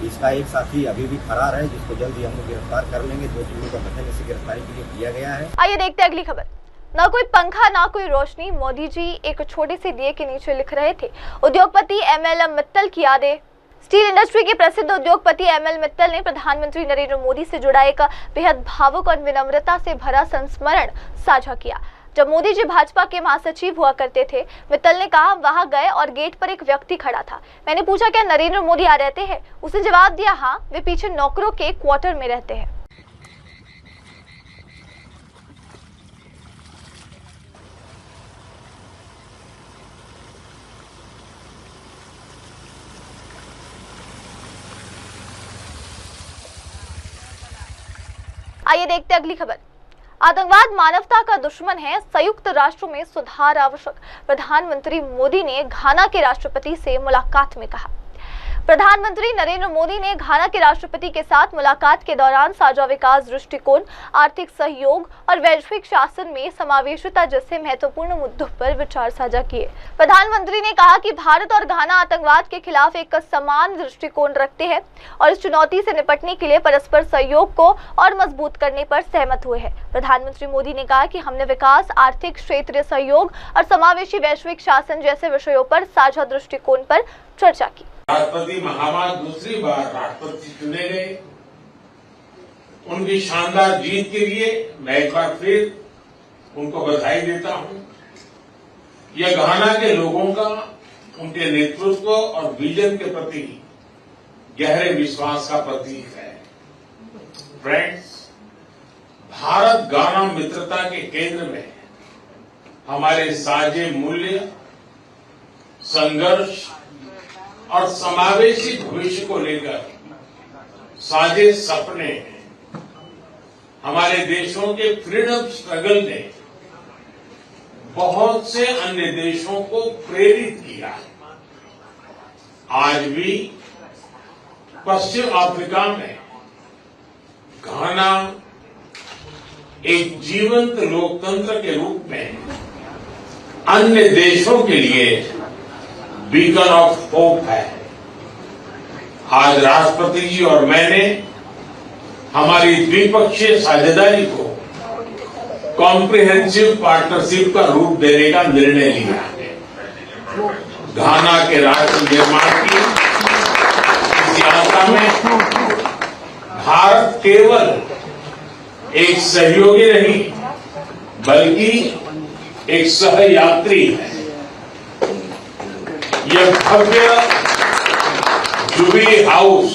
इसका एक साथी अभी भी फरार है, जिसको जल्द ही हम लोग गिरफ्तार कर लेंगे। 2 टीमों का गठन इसी गिरफ्तारी के लिए किया गया है। आइए देखते हैं अगली खबर। ना कोई पंखा ना कोई रोशनी, मोदी जी एक छोटे से दिए के नीचे लिख रहे थे। उद्योगपति एमएल मित्तल की यादें। स्टील इंडस्ट्री के प्रसिद्ध उद्योगपति एमएल मित्तल ने प्रधानमंत्री नरेंद्र मोदी से जुड़ा एक बेहद भावुक और विनम्रता से भरा संस्मरण साझा किया। जब मोदी जी भाजपा के महासचिव हुआ करते थे, मित्तल ने कहा, वहां गए और गेट पर एक व्यक्ति खड़ा था। मैंने पूछा, क्या नरेंद्र मोदी यहाँ रहते हैं? उसने जवाब दिया, हाँ, वे पीछे नौकरों के क्वार्टर में रहते हैं। आइए देखते हैं अगली खबर। आतंकवाद मानवता का दुश्मन है, संयुक्त राष्ट्रों में सुधार आवश्यक। प्रधानमंत्री मोदी ने घाना के राष्ट्रपति से मुलाकात में कहा। प्रधानमंत्री नरेंद्र मोदी ने घाना के राष्ट्रपति के साथ मुलाकात के दौरान साझा विकास दृष्टिकोण, आर्थिक सहयोग और वैश्विक शासन में समावेशिता जैसे महत्वपूर्ण मुद्दों पर विचार साझा किए। प्रधानमंत्री ने कहा कि भारत और घाना आतंकवाद के खिलाफ एक समान दृष्टिकोण रखते हैं और इस चुनौती से निपटने के लिए परस्पर सहयोग को और मजबूत करने पर सहमत हुए हैं। प्रधानमंत्री मोदी ने कहा कि हमने विकास, आर्थिक, क्षेत्रीय सहयोग और समावेशी वैश्विक शासन जैसे विषयों पर साझा दृष्टिकोण पर चर्चा की। राष्ट्रपति महामहिम दूसरी बार राष्ट्रपति चुने गए। उनकी शानदार जीत के लिए मैं एक बार फिर उनको बधाई देता हूं। यह घाना के लोगों का उनके नेतृत्व और विजन के प्रति गहरे विश्वास का प्रतीक है। फ्रेंड्स, भारत घाना मित्रता के केंद्र में हमारे साझे मूल्य, संघर्ष और समावेशी भविष्य को लेकर साझे सपने हैं। हमारे देशों के फ्रीडम स्ट्रगल ने बहुत से अन्य देशों को प्रेरित किया। आज भी पश्चिम अफ्रीका में घाना एक जीवंत लोकतंत्र के रूप में अन्य देशों के लिए बीकन ऑफ होप है। आज राष्ट्रपति जी और मैंने हमारी द्विपक्षीय साझेदारी को कॉम्प्रिहेंसिव पार्टनरशिप का रूप देने का निर्णय लिया है। घाना के राष्ट्र निर्माण की इस यात्रा में भारत केवल एक सहयोगी नहीं बल्कि एक सहयात्री है। यह भव्य जुबली हाउस,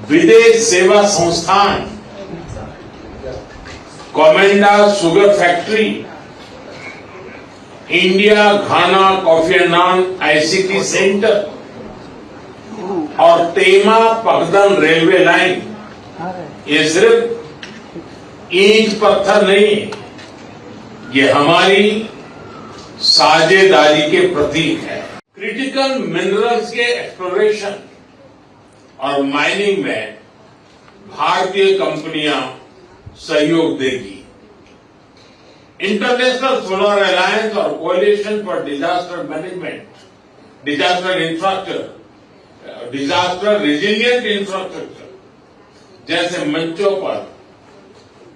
विदेश सेवा संस्थान, Komenda sugar factory, India Ghana Kofi एंड नान आईसीटी सेंटर और तेमा पगदन रेलवे लाइन, ये सिर्फ ईंट पत्थर नहीं, ये हमारी साझेदारी के प्रतीक है। क्रिटिकल मिनरल्स के एक्सप्लोरेशन और माइनिंग में भारतीय कंपनियां सहयोग देगी। इंटरनेशनल सोलर अलायंस और coalition for disaster management, disaster infrastructure, disaster resilient infrastructure जैसे मंचों पर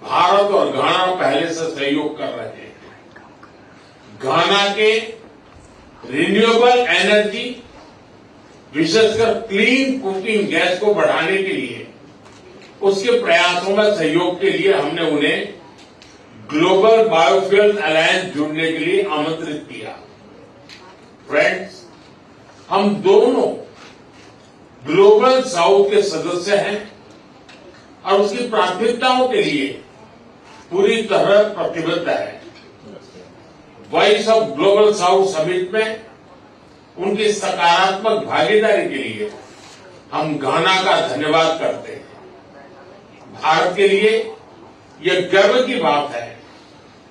भारत और घाना पहले से सहयोग कर रहे हैं। घाना के रिन्यूएबल एनर्जी, विशेषकर क्लीन कुकिंग गैस को बढ़ाने के लिए उसके प्रयासों में सहयोग के लिए हमने उन्हें ग्लोबल बायोफ्यूल अलायंस जुड़ने के लिए आमंत्रित किया। फ्रेंड्स, हम दोनों ग्लोबल साउथ के सदस्य हैं और उसकी प्राथमिकताओं के लिए पूरी तरह प्रतिबद्ध है। Voice of global south summit में उनकी सकारात्मक भागीदारी के लिए हम घाना का धन्यवाद करते हैं। भारत के लिए यह गर्व की बात है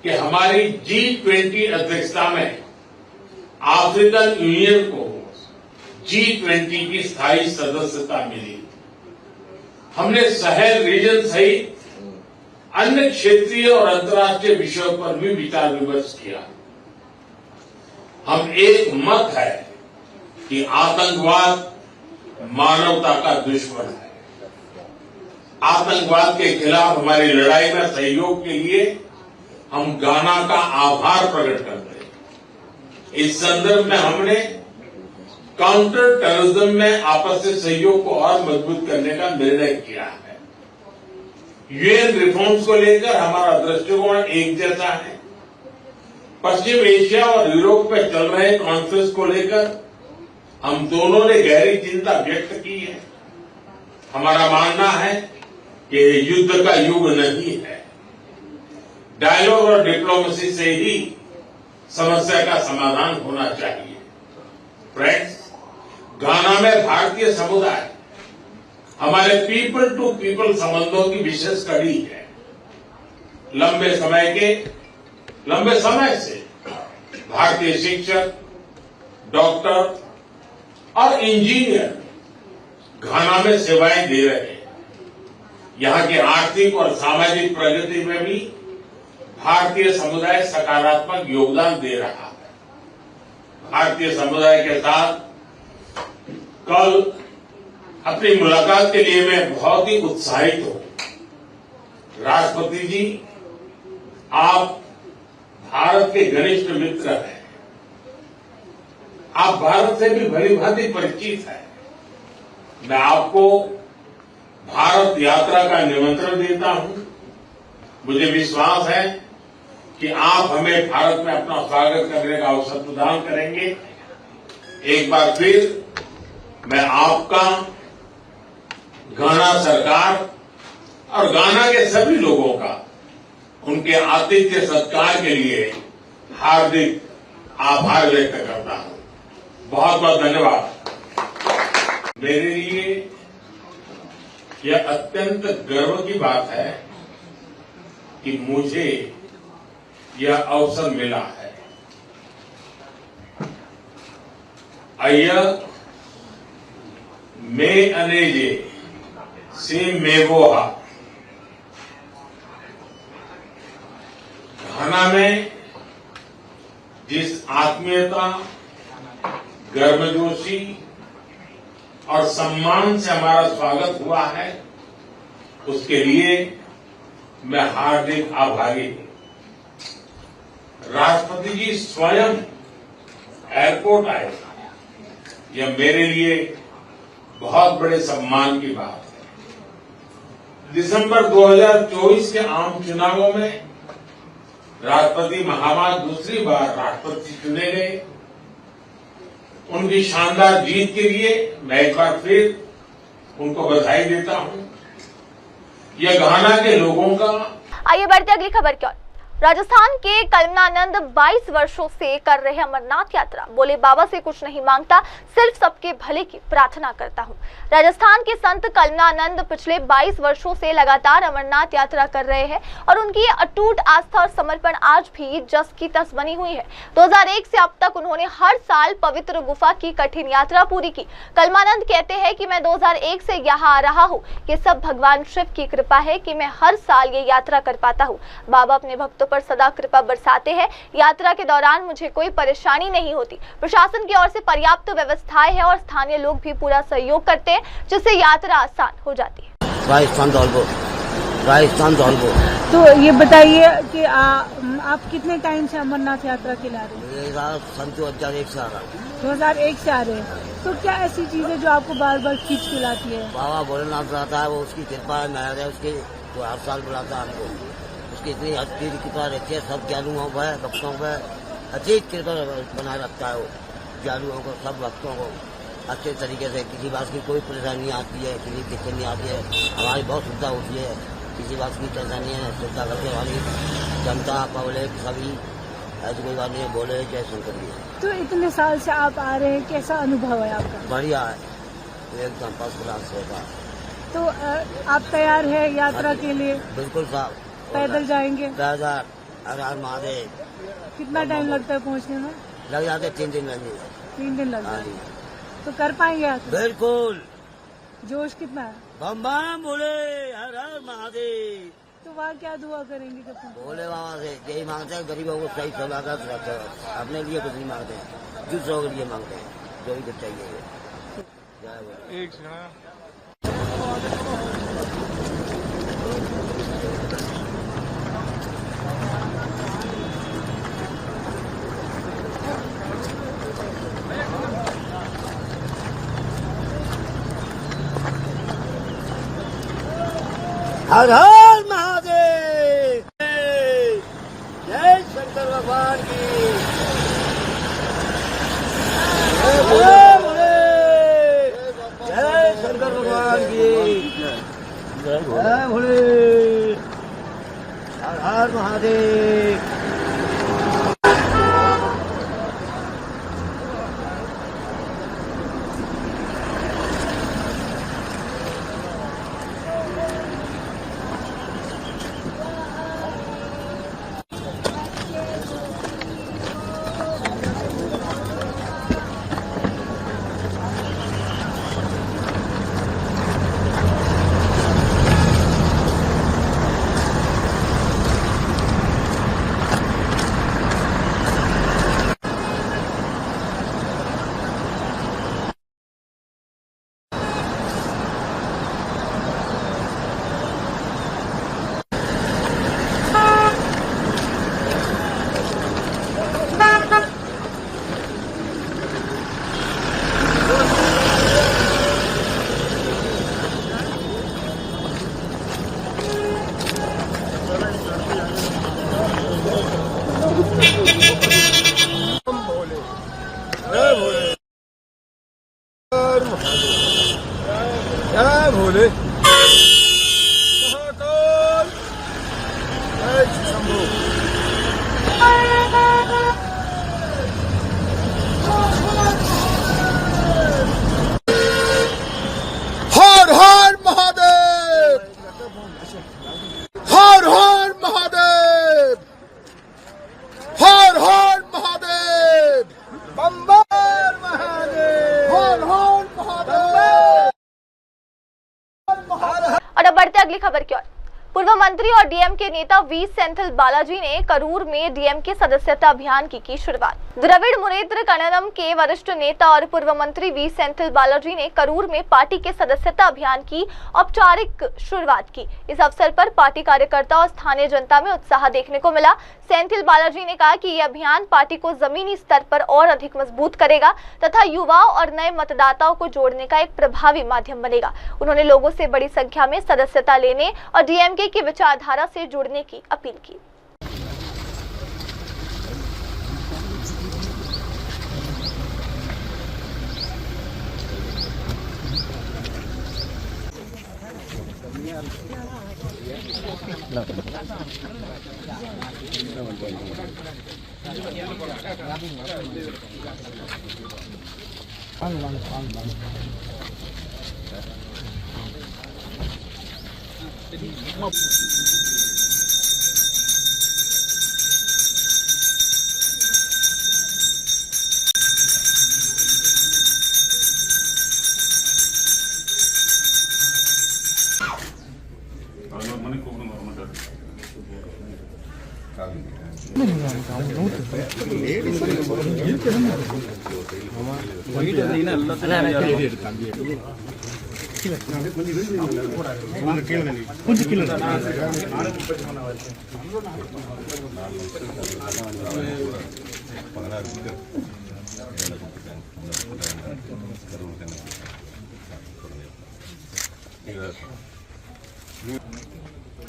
कि हमारी G20 अध्यक्षता में अफ्रीकन यूनियन को G20 की स्थायी सदस्यता मिली। हमने साहेल रीजन सहित अन्य क्षेत्रीय और अंतर्राष्ट्रीय विषयों पर भी विचार विमर्श किया। हम एक मत है कि आतंकवाद मानवता का दुश्मन है। आतंकवाद के खिलाफ हमारी लड़ाई में सहयोग के लिए हम घाना का आभार प्रकट करते हैं। इस संदर्भ में हमने काउंटर टेररिज्म में आपसी सहयोग को और मजबूत करने का निर्णय किया है। यूएन रिफॉर्म्स को लेकर हमारा दृष्टिकोण एक जैसा है। पश्चिम एशिया और यूरोप में चल रहे कॉन्फ्रेंस को लेकर हम दोनों ने गहरी चिंता व्यक्त की है। हमारा मानना है कि युद्ध का युग नहीं है। डायलॉग और डिप्लोमेसी से ही समस्या का समाधान होना चाहिए। फ्रेंड्स, घाना में भारतीय समुदाय हमारे पीपल टू पीपल संबंधों की विशेष कड़ी है। लंबे समय से भारतीय शिक्षक, डॉक्टर और इंजीनियर घाना में सेवाएं दे रहे हैं। यहां की आर्थिक और सामाजिक प्रगति में भी भारतीय समुदाय सकारात्मक योगदान दे रहा है। भारतीय समुदाय के साथ कल अपनी मुलाकात के लिए मैं बहुत ही उत्साहित हूं। राष्ट्रपति जी, आप भारत के घनिष्ठ मित्र हैं। आप भारत से भी भली भांति परिचित हैं। मैं आपको भारत यात्रा का निमंत्रण देता हूं। मुझे विश्वास है कि आप हमें भारत में अपना स्वागत करने का अवसर प्रदान करेंगे। एक बार फिर मैं आपका, घाना सरकार और घाना के सभी लोगों का उनके आतिथ्य सत्कार के लिए हार्दिक आभार व्यक्त करता हूं। बहुत बहुत धन्यवाद। मेरे लिए यह अत्यंत गर्व की बात है कि मुझे यह अवसर मिला है। अय्य मे अनेजे से मेवोहा, घाना में जिस आत्मीयता, गर्मजोशी और सम्मान से हमारा स्वागत हुआ है, उसके लिए मैं हार्दिक आभारी हूं। राष्ट्रपति जी स्वयं एयरपोर्ट आए, यह मेरे लिए बहुत बड़े सम्मान की बात है। दिसंबर 2024 के आम चुनावों में राष्ट्रपति महामहिम दूसरी बार राष्ट्रपति चुने गए। उनकी शानदार जीत के लिए मैं एक बार फिर उनको बधाई देता हूं। यह घाना के लोगों का। आइए बढ़ते अगली खबर की ओर। राजस्थान के कलमनानंद 22 वर्षों से कर रहे अमरनाथ यात्रा। बोले, बाबा से कुछ नहीं मांगता, सिर्फ सबके भले की प्रार्थना करता हूं। राजस्थान के संत कलमनानंद पिछले 22 वर्षों से लगातार अमरनाथ यात्रा कर रहे हैं और उनकी अटूट आस्था और समर्पण आज भी जस की तस बनी हुई है। 2001 से अब तक उन्होंने हर साल पवित्र गुफा की कठिन यात्रा पूरी की। कलमानंद कहते हैं कि मैं 2001 से यहाँ आ रहा हूँ। ये सब भगवान शिव की कृपा है कि मैं हर साल ये यात्रा कर पाता हूँ। बाबा अपने भक्तों पर सदा कृपा बरसाते हैं। यात्रा के दौरान मुझे कोई परेशानी नहीं होती। प्रशासन की ओर से पर्याप्त व्यवस्थाएं हैं और स्थानीय लोग भी पूरा सहयोग करते हैं, जिससे यात्रा आसान हो जाती है। राजस्थान धौलपुर। तो ये बताइए कि आप कितने टाइम से अमरनाथ यात्रा के ला रहे हैं? सन 2001 से आ रहा हूँ। 2001 से आ रहे हैं। तो क्या ऐसी चीजें जो आपको बार बार खींच के लाती है? बाबा भोलेनाथ रहता है, वो उसकी कृपा है, मेहर है उसकी, वो हर साल बुलाता है हमको। उसकी इतनी अच्छी कृपा रहती है, सब ज्ञानुओं पर, भक्तों पर अच्छी कृपा बनाए रखता है। वो ज्ञानुओं को, सब भक्तों को अच्छे तरीके से, किसी बात की कोई परेशानी आती है, किसी दिक्कत नहीं आती है। हमारी बहुत सुविधा होती है, किसी बात की टेंशन नहीं है। सुविधा करने वाली जनता, पब्लिक सभी ऐसी कोई बात नहीं है, बोले जय शंकर जी। तो इतने साल से आप आ रहे हैं, कैसा अनुभव है आपका? बढ़िया है, एकदम फर्स्ट क्लास होगा। तो आप तैयार है यात्रा के लिए? बिल्कुल साहब। पैदल जाएंगे? पैदल, हर हर महादेव। कितना टाइम लगता है पहुंचने में? लग जाते 3 दिन लगे। 3 दिन लग जाते, तो कर पाएंगे आप? बिल्कुल। जोश कितना है? बम बम बोले, हर हर महादेव। तो वहाँ क्या दुआ करेंगे जब पहुंचे? बोले बाबा से यही मांगते हैं, गरीबों को सही सलामत रखे, अपने लिए कुछ नहीं मांगते हैं, दूसरों के लिए मांगते हैं, जो भी कुछ चाहिए। हर हर महादेव, जय शंकर भगवान की। जय भोले, जय शंकर भगवान की। जय भोले, हर हर महादेव। जय भोले, महाकाल, जय शंभू। हर हर महादेव, हर हर महादेव, हर हर महादेव, बम बम महादेव, हर हर महादेव। और अब बढ़ते अगली खबर की ओर। पूर्व मंत्री और डीएमके नेता वी सेंथिल बालाजी ने करूर में डीएमके सदस्यता अभियान की शुरुआत। द्रविड़ मुनेत्र कन्नडम के वरिष्ठ नेता और पूर्व मंत्री वी सेंथिल बालाजी ने करूर में पार्टी के सदस्यता अभियान की औपचारिक शुरुआत की। इस अवसर पर पार्टी कार्यकर्ता और स्थानीय जनता में उत्साह देखने को मिला। सेंथिल बालाजी ने कहा कि यह अभियान पार्टी को जमीनी स्तर पर और अधिक मजबूत करेगा तथा युवाओं और नए मतदाताओं को जोड़ने का एक प्रभावी माध्यम बनेगा। उन्होंने लोगों से बड़ी संख्या में सदस्यता लेने और डीएमके की विचारधारा से जुड़ने की अपील की।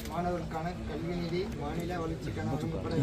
மாணவருக்கான கல்வி நிதி மாநில வளர்ச்சிக்கான வழங்கப்பட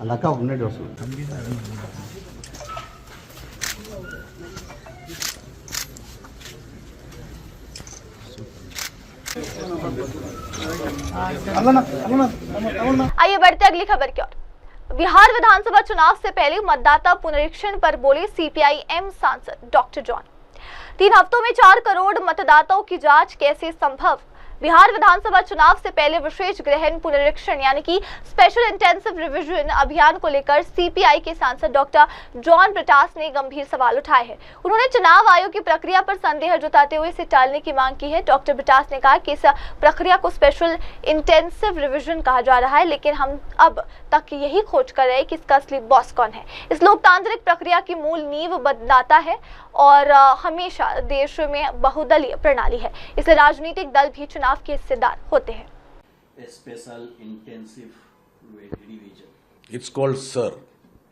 ಅಲ್ಲಕ್ಕ ಒಮ್ಮೆ ಡೋಸು आइए बढ़ते अगली खबर की ओर। बिहार विधानसभा चुनाव से पहले मतदाता पुनरीक्षण पर बोले सीपीआई-एम सांसद डॉक्टर जॉन। 3 हफ्तों में 4 करोड़ मतदाताओं की जांच कैसे संभव? बिहार विधानसभा चुनाव से पहले विशेष गहन पुनरीक्षण यानी कि स्पेशल इंटेंसिव रिवीजन अभियान को लेकर सीपीआई के सांसद डॉक्टर जॉन ब्रिटास ने गंभीर सवाल उठाए हैं। उन्होंने चुनाव आयोग की प्रक्रिया पर संदेह जताते हुए इसे टालने की मांग की है। डॉक्टर ब्रिटास ने कहा कि इस प्रक्रिया को स्पेशल इंटेंसिव रिवीजन कहा जा रहा है, लेकिन हम अब तक यही खोज कर रहे हैं कि इसका असली बॉस कौन है। इस लोकतांत्रिक प्रक्रिया की मूल नींव मतदाता है और हमेशा देश में बहुदलीय प्रणाली है, इसलिए राजनीतिक दल भी चुनाव के हिस्सेदार होते हैं। Special intensive revision, It's called SIR,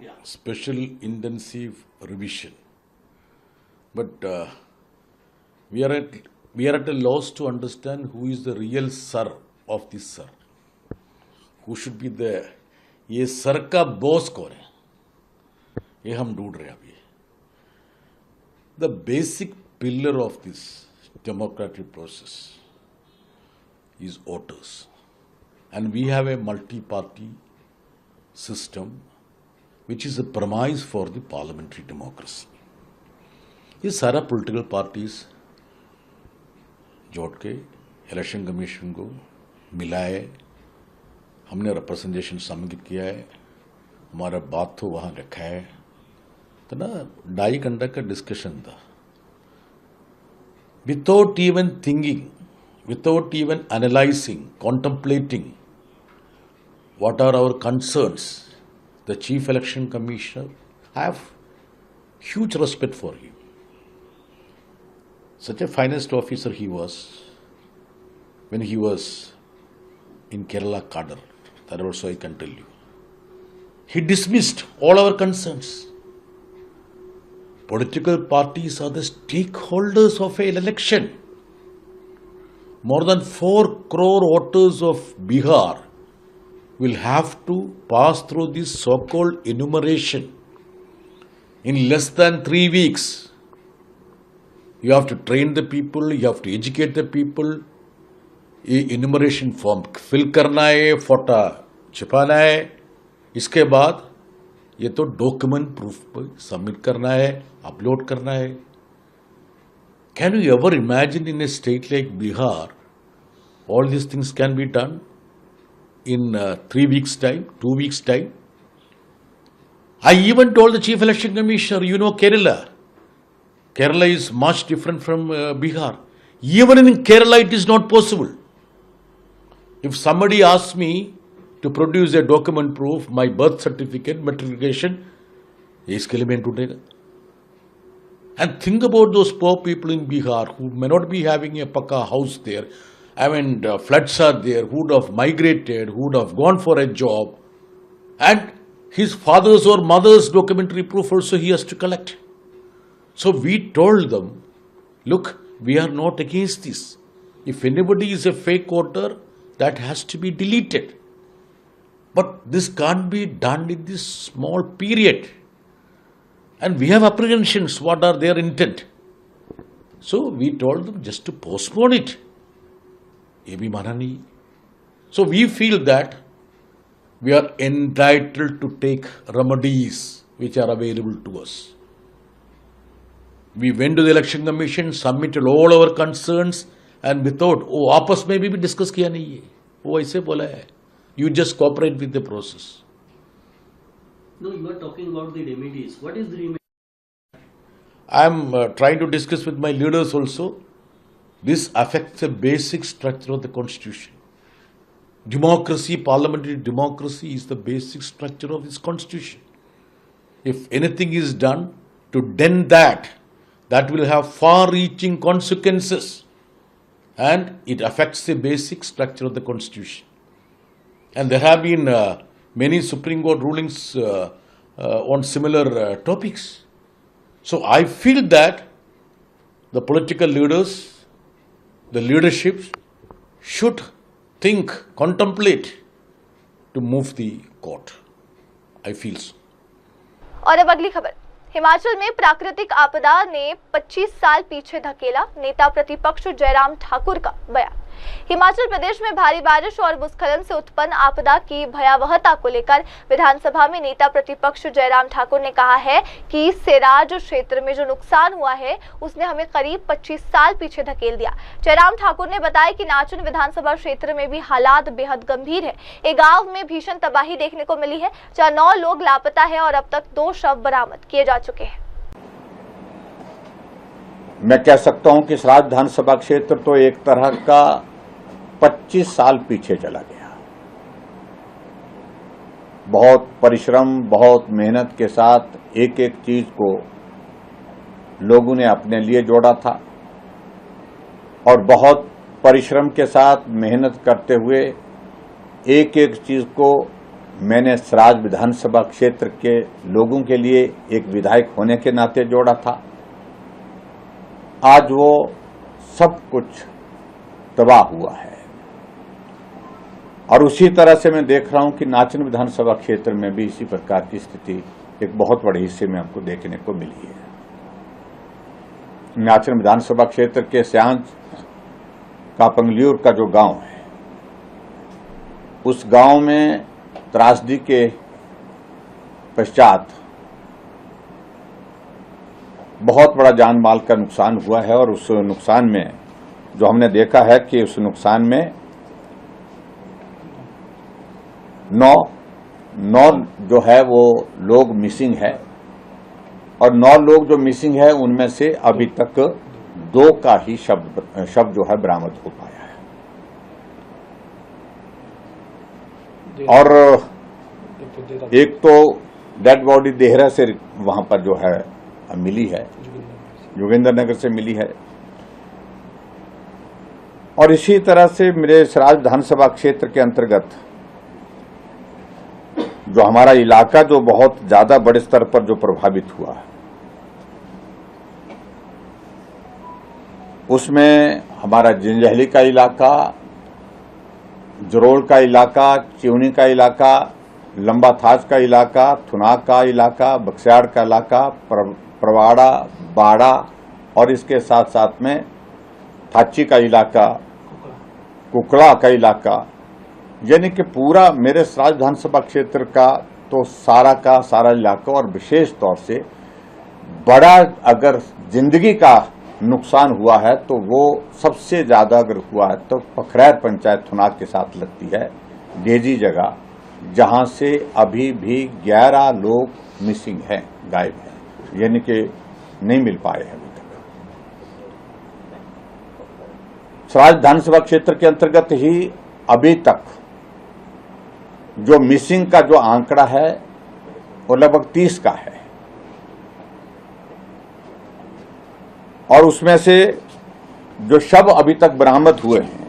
Yeah. Special Intensive Revision. But we are at a loss to understand who is the real SIR of this SIR. Who should be the ये SIR का बॉस कौन है, ये हम ढूंढ रहे हैं अभी। The basic pillar of this democratic process is voters, and we have a multi-party system which is a premise for the parliamentary democracy. ये सारा पॉलिटिकल पार्टीज जोड़ के इलेक्शन कमीशन को मिलाए, हमने रिप्रेजेंटेशन सबमिट किया है, हमारा बात तो वहाँ रखा है, तो ना 2.5 घंटे का डिस्कशन था, without even thinking, without even analyzing, contemplating what are our concerns. The Chief Election Commissioner, I have huge respect for him. Such a finest officer he was when he was in Kerala cadre. That also I can tell you. He dismissed all our concerns. Political parties are the stakeholders of an election. More than 4 crore voters of Bihar will have to pass through this so-called enumeration in less than 3 weeks. You have to train the people, you have to educate the people. ये enumeration form fill करना है, फोटो छिपाना है, इसके बाद ये तो डॉक्यूमेंट प्रूफ पर सबमिट करना है, अपलोड करना है। Can you ever imagine in a state like Bihar, all these things can be done in 3 weeks' time, 2 weeks' time? I even told the Chief Election Commissioner, you know Kerala. Kerala is much different from Bihar. Even in Kerala, it is not possible. If somebody asks me to produce a document proof, my birth certificate, matriculation, इसके लिए मैं ढूंढेगा। And think about those poor people in Bihar who may not be having a pakka house there. I mean, floods are there, who would have migrated, who would have gone for a job. And his father's or mother's documentary proof also he has to collect. So we told them, look, we are not against this. If anybody is a fake voter, that has to be deleted. But this can't be done in this small period. And we have apprehensions what are their intent. So we told them just to postpone it. ये भी माना नहीं. So we feel that we are entitled to take remedies which are available to us. We went to the Election Commission, submitted all our concerns, and without, आपस में भी discuss किया नहीं है. वो ऐसे बोला है. You just cooperate with the process. No, you are talking about the remedies. What is the remedy? I am trying to discuss with my leaders also. This affects the basic structure of the constitution. Democracy, parliamentary democracy is the basic structure of this constitution. If anything is done to dent that, that will have far-reaching consequences, and it affects the basic structure of the constitution. And there have been many Supreme Court rulings on similar topics. So I feel that the political leaders, the leadership should think, contemplate to move the court. I feel so. और अब अगली खबर। हिमाचल में प्राकृतिक आपदा ने 25 साल पीछे धकेला, नेता प्रतिपक्ष जयराम ठाकुर का बयान। हिमाचल प्रदेश में भारी बारिश और भूस्खलन से उत्पन्न आपदा की भयावहता को लेकर विधानसभा में नेता प्रतिपक्ष जयराम ठाकुर ने कहा है कि सेराज क्षेत्र में जो नुकसान हुआ है उसने हमें करीब 25 साल पीछे धकेल दिया। जयराम ठाकुर ने बताया कि नाचन विधानसभा क्षेत्र में भी हालात बेहद गंभीर है। एक गांव में भीषण तबाही देखने को मिली है, जहां 9 लोग लापता है और अब तक 2 शव बरामद किए जा चुके हैं। मैं कह सकता हूं कि सराज विधानसभा क्षेत्र तो एक तरह का 25 साल पीछे चला गया। बहुत परिश्रम, बहुत मेहनत के साथ एक एक चीज को लोगों ने अपने लिए जोड़ा था और बहुत परिश्रम के साथ मेहनत करते हुए एक एक चीज को मैंने सराज विधानसभा क्षेत्र के लोगों के लिए एक विधायक होने के नाते जोड़ा था। आज वो सब कुछ तबाह हुआ है और उसी तरह से मैं देख रहा हूं कि नाचन विधानसभा क्षेत्र में भी इसी प्रकार की स्थिति एक बहुत बड़े हिस्से में हमको देखने को मिली है। नाचन विधानसभा क्षेत्र के स्यांज का पंगलियूर का जो गांव है, उस गांव में त्रासदी के पश्चात बहुत बड़ा जान माल का नुकसान हुआ है और उस नुकसान में जो हमने देखा है कि उस नुकसान में 9 जो है वो लोग मिसिंग है और 9 लोग जो मिसिंग है उनमें से अभी तक 2 का ही शव जो है बरामद हो पाया है और एक तो डेड बॉडी देहरा से वहां पर जो है मिली है, जोगिंदर नगर से मिली है। और इसी तरह से मेरे सराज विधानसभा क्षेत्र के अंतर्गत जो हमारा इलाका जो बहुत ज्यादा बड़े स्तर पर जो प्रभावित हुआ है, उसमें हमारा जंजैहली का इलाका, जरोल का इलाका, चिवनी का इलाका, लंबा थाज का इलाका, थुनाग का इलाका, बक्स्याड़ का इलाका, प्रवाड़ा, बाड़ा और इसके साथ साथ में थाची का इलाका, कुकड़ा का इलाका, यानी कि पूरा मेरे सराज विधानसभा क्षेत्र का तो सारा का सारा इलाका और विशेष तौर से बड़ा अगर जिंदगी का नुकसान हुआ है तो वो सबसे ज्यादा अगर हुआ है तो पखरैर पंचायत थुनाग के साथ लगती है, डेजी जगह, जहां से अभी भी 11 लोग मिसिंग हैं, गायब हैं, यानी कि नहीं मिल पाए हैं अभी तक। सराज विधानसभा क्षेत्र के अंतर्गत ही अभी तक जो मिसिंग का जो आंकड़ा है वो लगभग 30 का है और उसमें से जो शव अभी तक बरामद हुए हैं,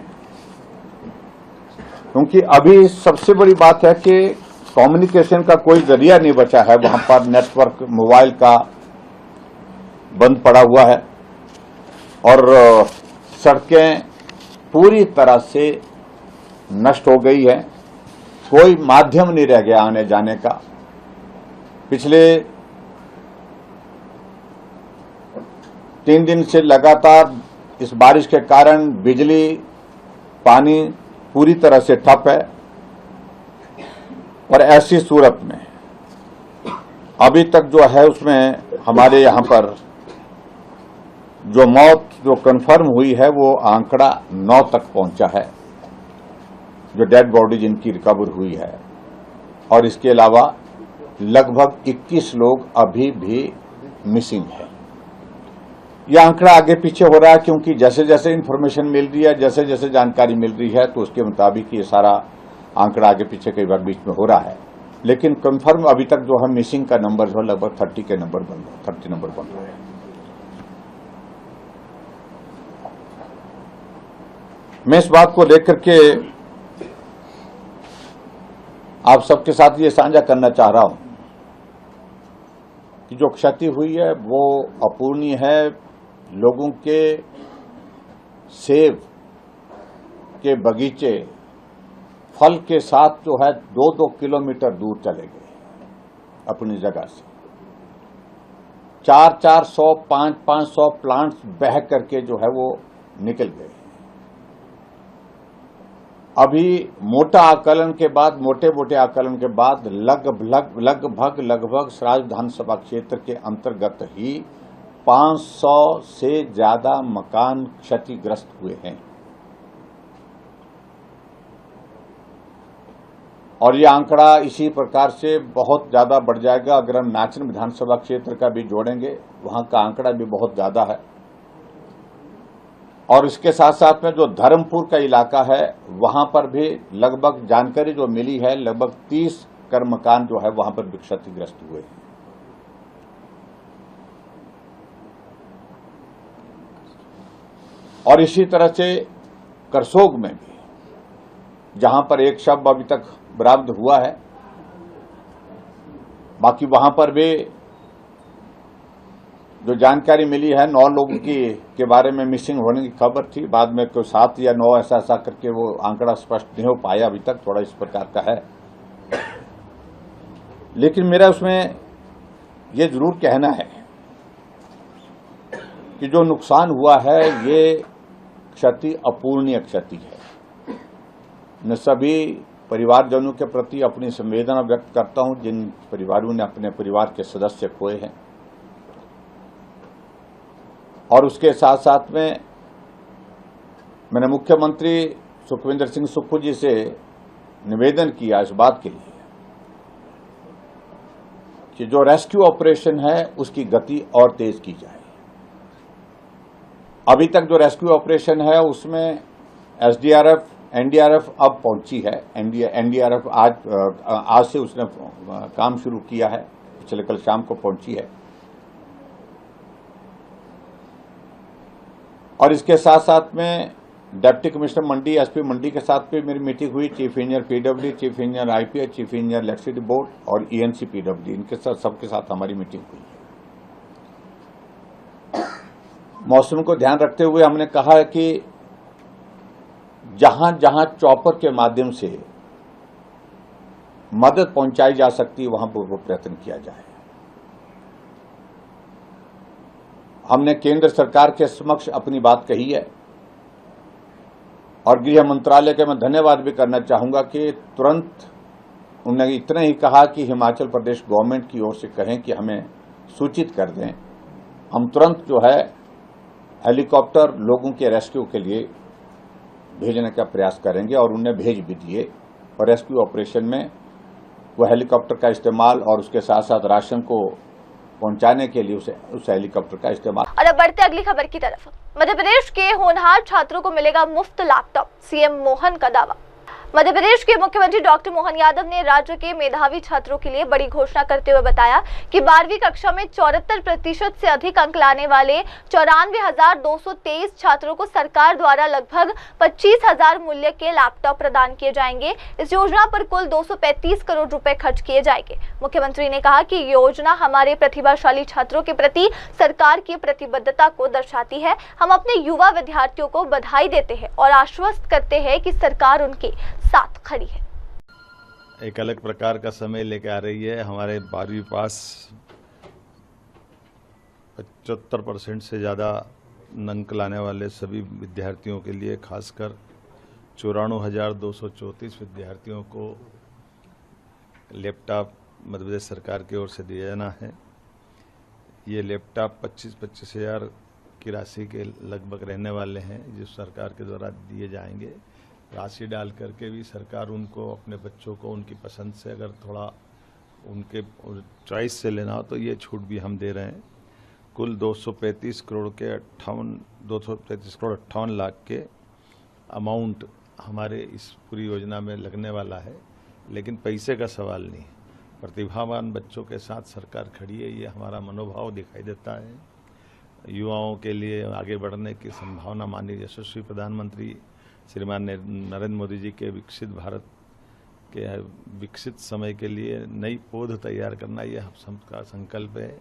क्योंकि अभी सबसे बड़ी बात है कि कम्युनिकेशन का कोई जरिया नहीं बचा है, वहां पर नेटवर्क मोबाइल का बंद पड़ा हुआ है और सड़कें पूरी तरह से नष्ट हो गई है, कोई माध्यम नहीं रह गया आने जाने का। पिछले 3 दिन से लगातार इस बारिश के कारण बिजली, पानी पूरी तरह से ठप है और ऐसी सूरत में अभी तक जो है उसमें हमारे यहां पर जो मौत जो कंफर्म हुई है वो आंकड़ा 9 तक पहुंचा है, जो डेड बॉडी जिनकी रिकवर हुई है और इसके अलावा लगभग 21 लोग अभी भी मिसिंग है। यह आंकड़ा आगे पीछे हो रहा है, क्योंकि जैसे जैसे इन्फॉर्मेशन मिल रही है, जैसे जैसे जानकारी मिल रही है, तो उसके मुताबिक ये सारा आंकड़ा आगे पीछे कई बार बीच में हो रहा है। लेकिन कंफर्म अभी तक जो है मिसिंग का नंबर जो है लगभग 30 नंबर बन रहा है। मैं इस बात को लेकर के आप सबके साथ ये साझा करना चाह रहा हूं कि जो क्षति हुई है वो अपूर्णीय है। लोगों के सेब के बगीचे फल के साथ जो है 2-2 किलोमीटर दूर चले गए अपनी जगह से। 400-400, 500 प्लांट्स बह करके जो है वो निकल गए। अभी मोटे मोटे आकलन के बाद लगभग सराज विधानसभा क्षेत्र के अंतर्गत ही 500 से ज्यादा मकान क्षतिग्रस्त हुए हैं। और ये आंकड़ा इसी प्रकार से बहुत ज्यादा बढ़ जाएगा अगर हम नाचन विधानसभा क्षेत्र का भी जोड़ेंगे, वहां का आंकड़ा भी बहुत ज्यादा है। और इसके साथ साथ में जो धर्मपुर का इलाका है, वहां पर भी लगभग जानकारी जो मिली है लगभग 30 मकान जो है वहां पर भी क्षतिग्रस्त हुए हैं। और इसी तरह से करसोग में भी, जहां पर एक शव अभी तक बरामद हुआ है, बाकी वहां पर भी जो जानकारी मिली है 9 लोगों के बारे में मिसिंग होने की खबर थी। बाद में कोई 7 या 9 ऐसा करके वो आंकड़ा स्पष्ट नहीं हो पाया अभी तक, थोड़ा इस प्रकार का है। लेकिन मेरा उसमें ये जरूर कहना है कि जो नुकसान हुआ है ये क्षति अपूर्णीय क्षति है। मैं सभी परिवारजनों के प्रति अपनी संवेदना व्यक्त करता हूं जिन परिवारों ने अपने परिवार के सदस्य खोए हैं। और उसके साथ साथ में मैंने मुख्यमंत्री सुखविंदर सिंह सुक्खू जी से निवेदन किया इस बात के लिए कि जो रेस्क्यू ऑपरेशन है उसकी गति और तेज की जाए। अभी तक जो रेस्क्यू ऑपरेशन है उसमें एसडीआरएफ, एनडीआरएफ अब पहुंची है। एनडीआरएफ आज से उसने काम शुरू किया है, पिछले कल शाम को पहुंची है। और इसके साथ साथ में deputy commissioner Mandi, SP Mandi के साथ भी मेरी मीटिंग हुई। Chief engineer PW, chief engineer IPH, chief engineer electricity board और ईएनसी पीडब्ल्यू, इनके साथ सबके साथ हमारी मीटिंग हुई। मौसम को ध्यान रखते हुए हमने कहा है कि जहां जहां चॉपर के माध्यम से मदद पहुंचाई जा सकती है वहां पर प्रयत्न किया जाए। हमने केंद्र सरकार के समक्ष अपनी बात कही है और गृह मंत्रालय के मैं धन्यवाद भी करना चाहूंगा कि तुरंत उन्होंने इतना ही कहा कि हिमाचल प्रदेश गवर्नमेंट की ओर से कहें कि हमें सूचित कर दें, हम तुरंत जो है हेलीकॉप्टर लोगों के रेस्क्यू के लिए भेजने का प्रयास करेंगे। और उन्हें भेज भी दिए और रेस्क्यू ऑपरेशन में वो हेलीकॉप्टर का इस्तेमाल और उसके साथ साथ राशन को पहुंचाने के लिए उस हेलीकॉप्टर का इस्तेमाल। और अब बढ़ते अगली खबर की तरफ। मध्य प्रदेश के होनहार छात्रों को मिलेगा मुफ्त लैपटॉप, सीएम मोहन का दावा। मध्य प्रदेश के मुख्यमंत्री डॉक्टर मोहन यादव ने राज्य के मेधावी छात्रों के लिए बड़ी घोषणा करते हुए बताया कि 12वीं कक्षा में 74% से अधिक अंक लाने वाले 94,223 छात्रों को सरकार द्वारा लगभग 25,000 मूल्य के लैपटॉप प्रदान किए जाएंगे। इस योजना पर कुल 235 करोड़ रुपए खर्च किए जाएंगे। मुख्यमंत्री ने कहा कि योजना हमारे प्रतिभाशाली छात्रों के प्रति सरकार की प्रतिबद्धता को दर्शाती है। हम अपने युवा विद्यार्थियों को बधाई देते हैं और आश्वस्त करते हैं कि सरकार उनके साथ खड़ी है। एक अलग प्रकार का समय लेके आ रही है। हमारे 12वीं पास 75% से ज़्यादा अंक लाने वाले सभी विद्यार्थियों के लिए, खासकर 94,234 विद्यार्थियों को लैपटॉप मध्य प्रदेश सरकार की ओर से दिया जाना है। ये लैपटॉप 25 हज़ार की राशि के लगभग रहने वाले हैं जो सरकार के द्वारा दिए जाएंगे। राशि डाल करके भी सरकार उनको, अपने बच्चों को उनकी पसंद से अगर थोड़ा उनके चॉइस से लेना हो तो ये छूट भी हम दे रहे हैं। कुल 235 करोड़ के 58 लाख के अमाउंट हमारे इस पूरी योजना में लगने वाला है। लेकिन पैसे का सवाल नहीं, प्रतिभावान बच्चों के साथ सरकार खड़ी है, ये हमारा मनोभाव दिखाई देता है। युवाओं के लिए आगे बढ़ने की संभावना माननीय यशस्वी प्रधानमंत्री श्रीमान नरेंद्र मोदी जी के विकसित भारत के विकसित समय के लिए नई पौध तैयार करना, ये हम सबका संकल्प है।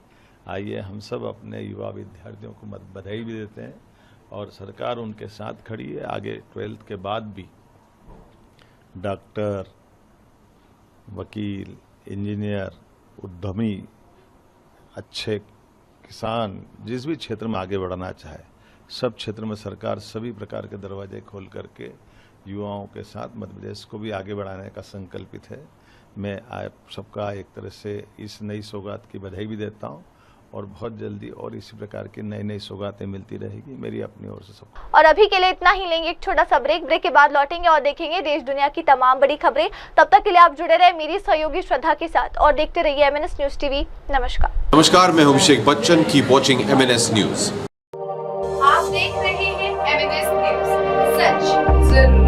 आइए हम सब अपने युवा विद्यार्थियों को बधाई भी देते हैं और सरकार उनके साथ खड़ी है। आगे 12th के बाद भी डॉक्टर, वकील, इंजीनियर, उद्यमी, अच्छे किसान, जिस भी क्षेत्र में आगे बढ़ना चाहे, सब क्षेत्र में सरकार सभी प्रकार के दरवाजे खोल करके युवाओं के साथ मध्य प्रदेश को भी आगे बढ़ाने का संकल्पित है। मैं आप सबका एक तरह से इस नई सौगात की बधाई भी देता हूं और बहुत जल्दी और इसी प्रकार की नई नई सौगातें मिलती रहेगी मेरी अपनी ओर से सब। और अभी के लिए इतना ही, लेंगे एक छोटा सा ब्रेक के बाद लौटेंगे और देखेंगे देश दुनिया की तमाम बड़ी खबरें। तब तक के लिए आप जुड़े रहे मेरी सहयोगी श्रद्धा के साथ और देखते रहिए MNS न्यूज टीवी। नमस्कार, मैं हूं Abhishek Bachchan. Keep watching MNS news. आप देख रहे हैं MNS न्यूज, सच जरूर।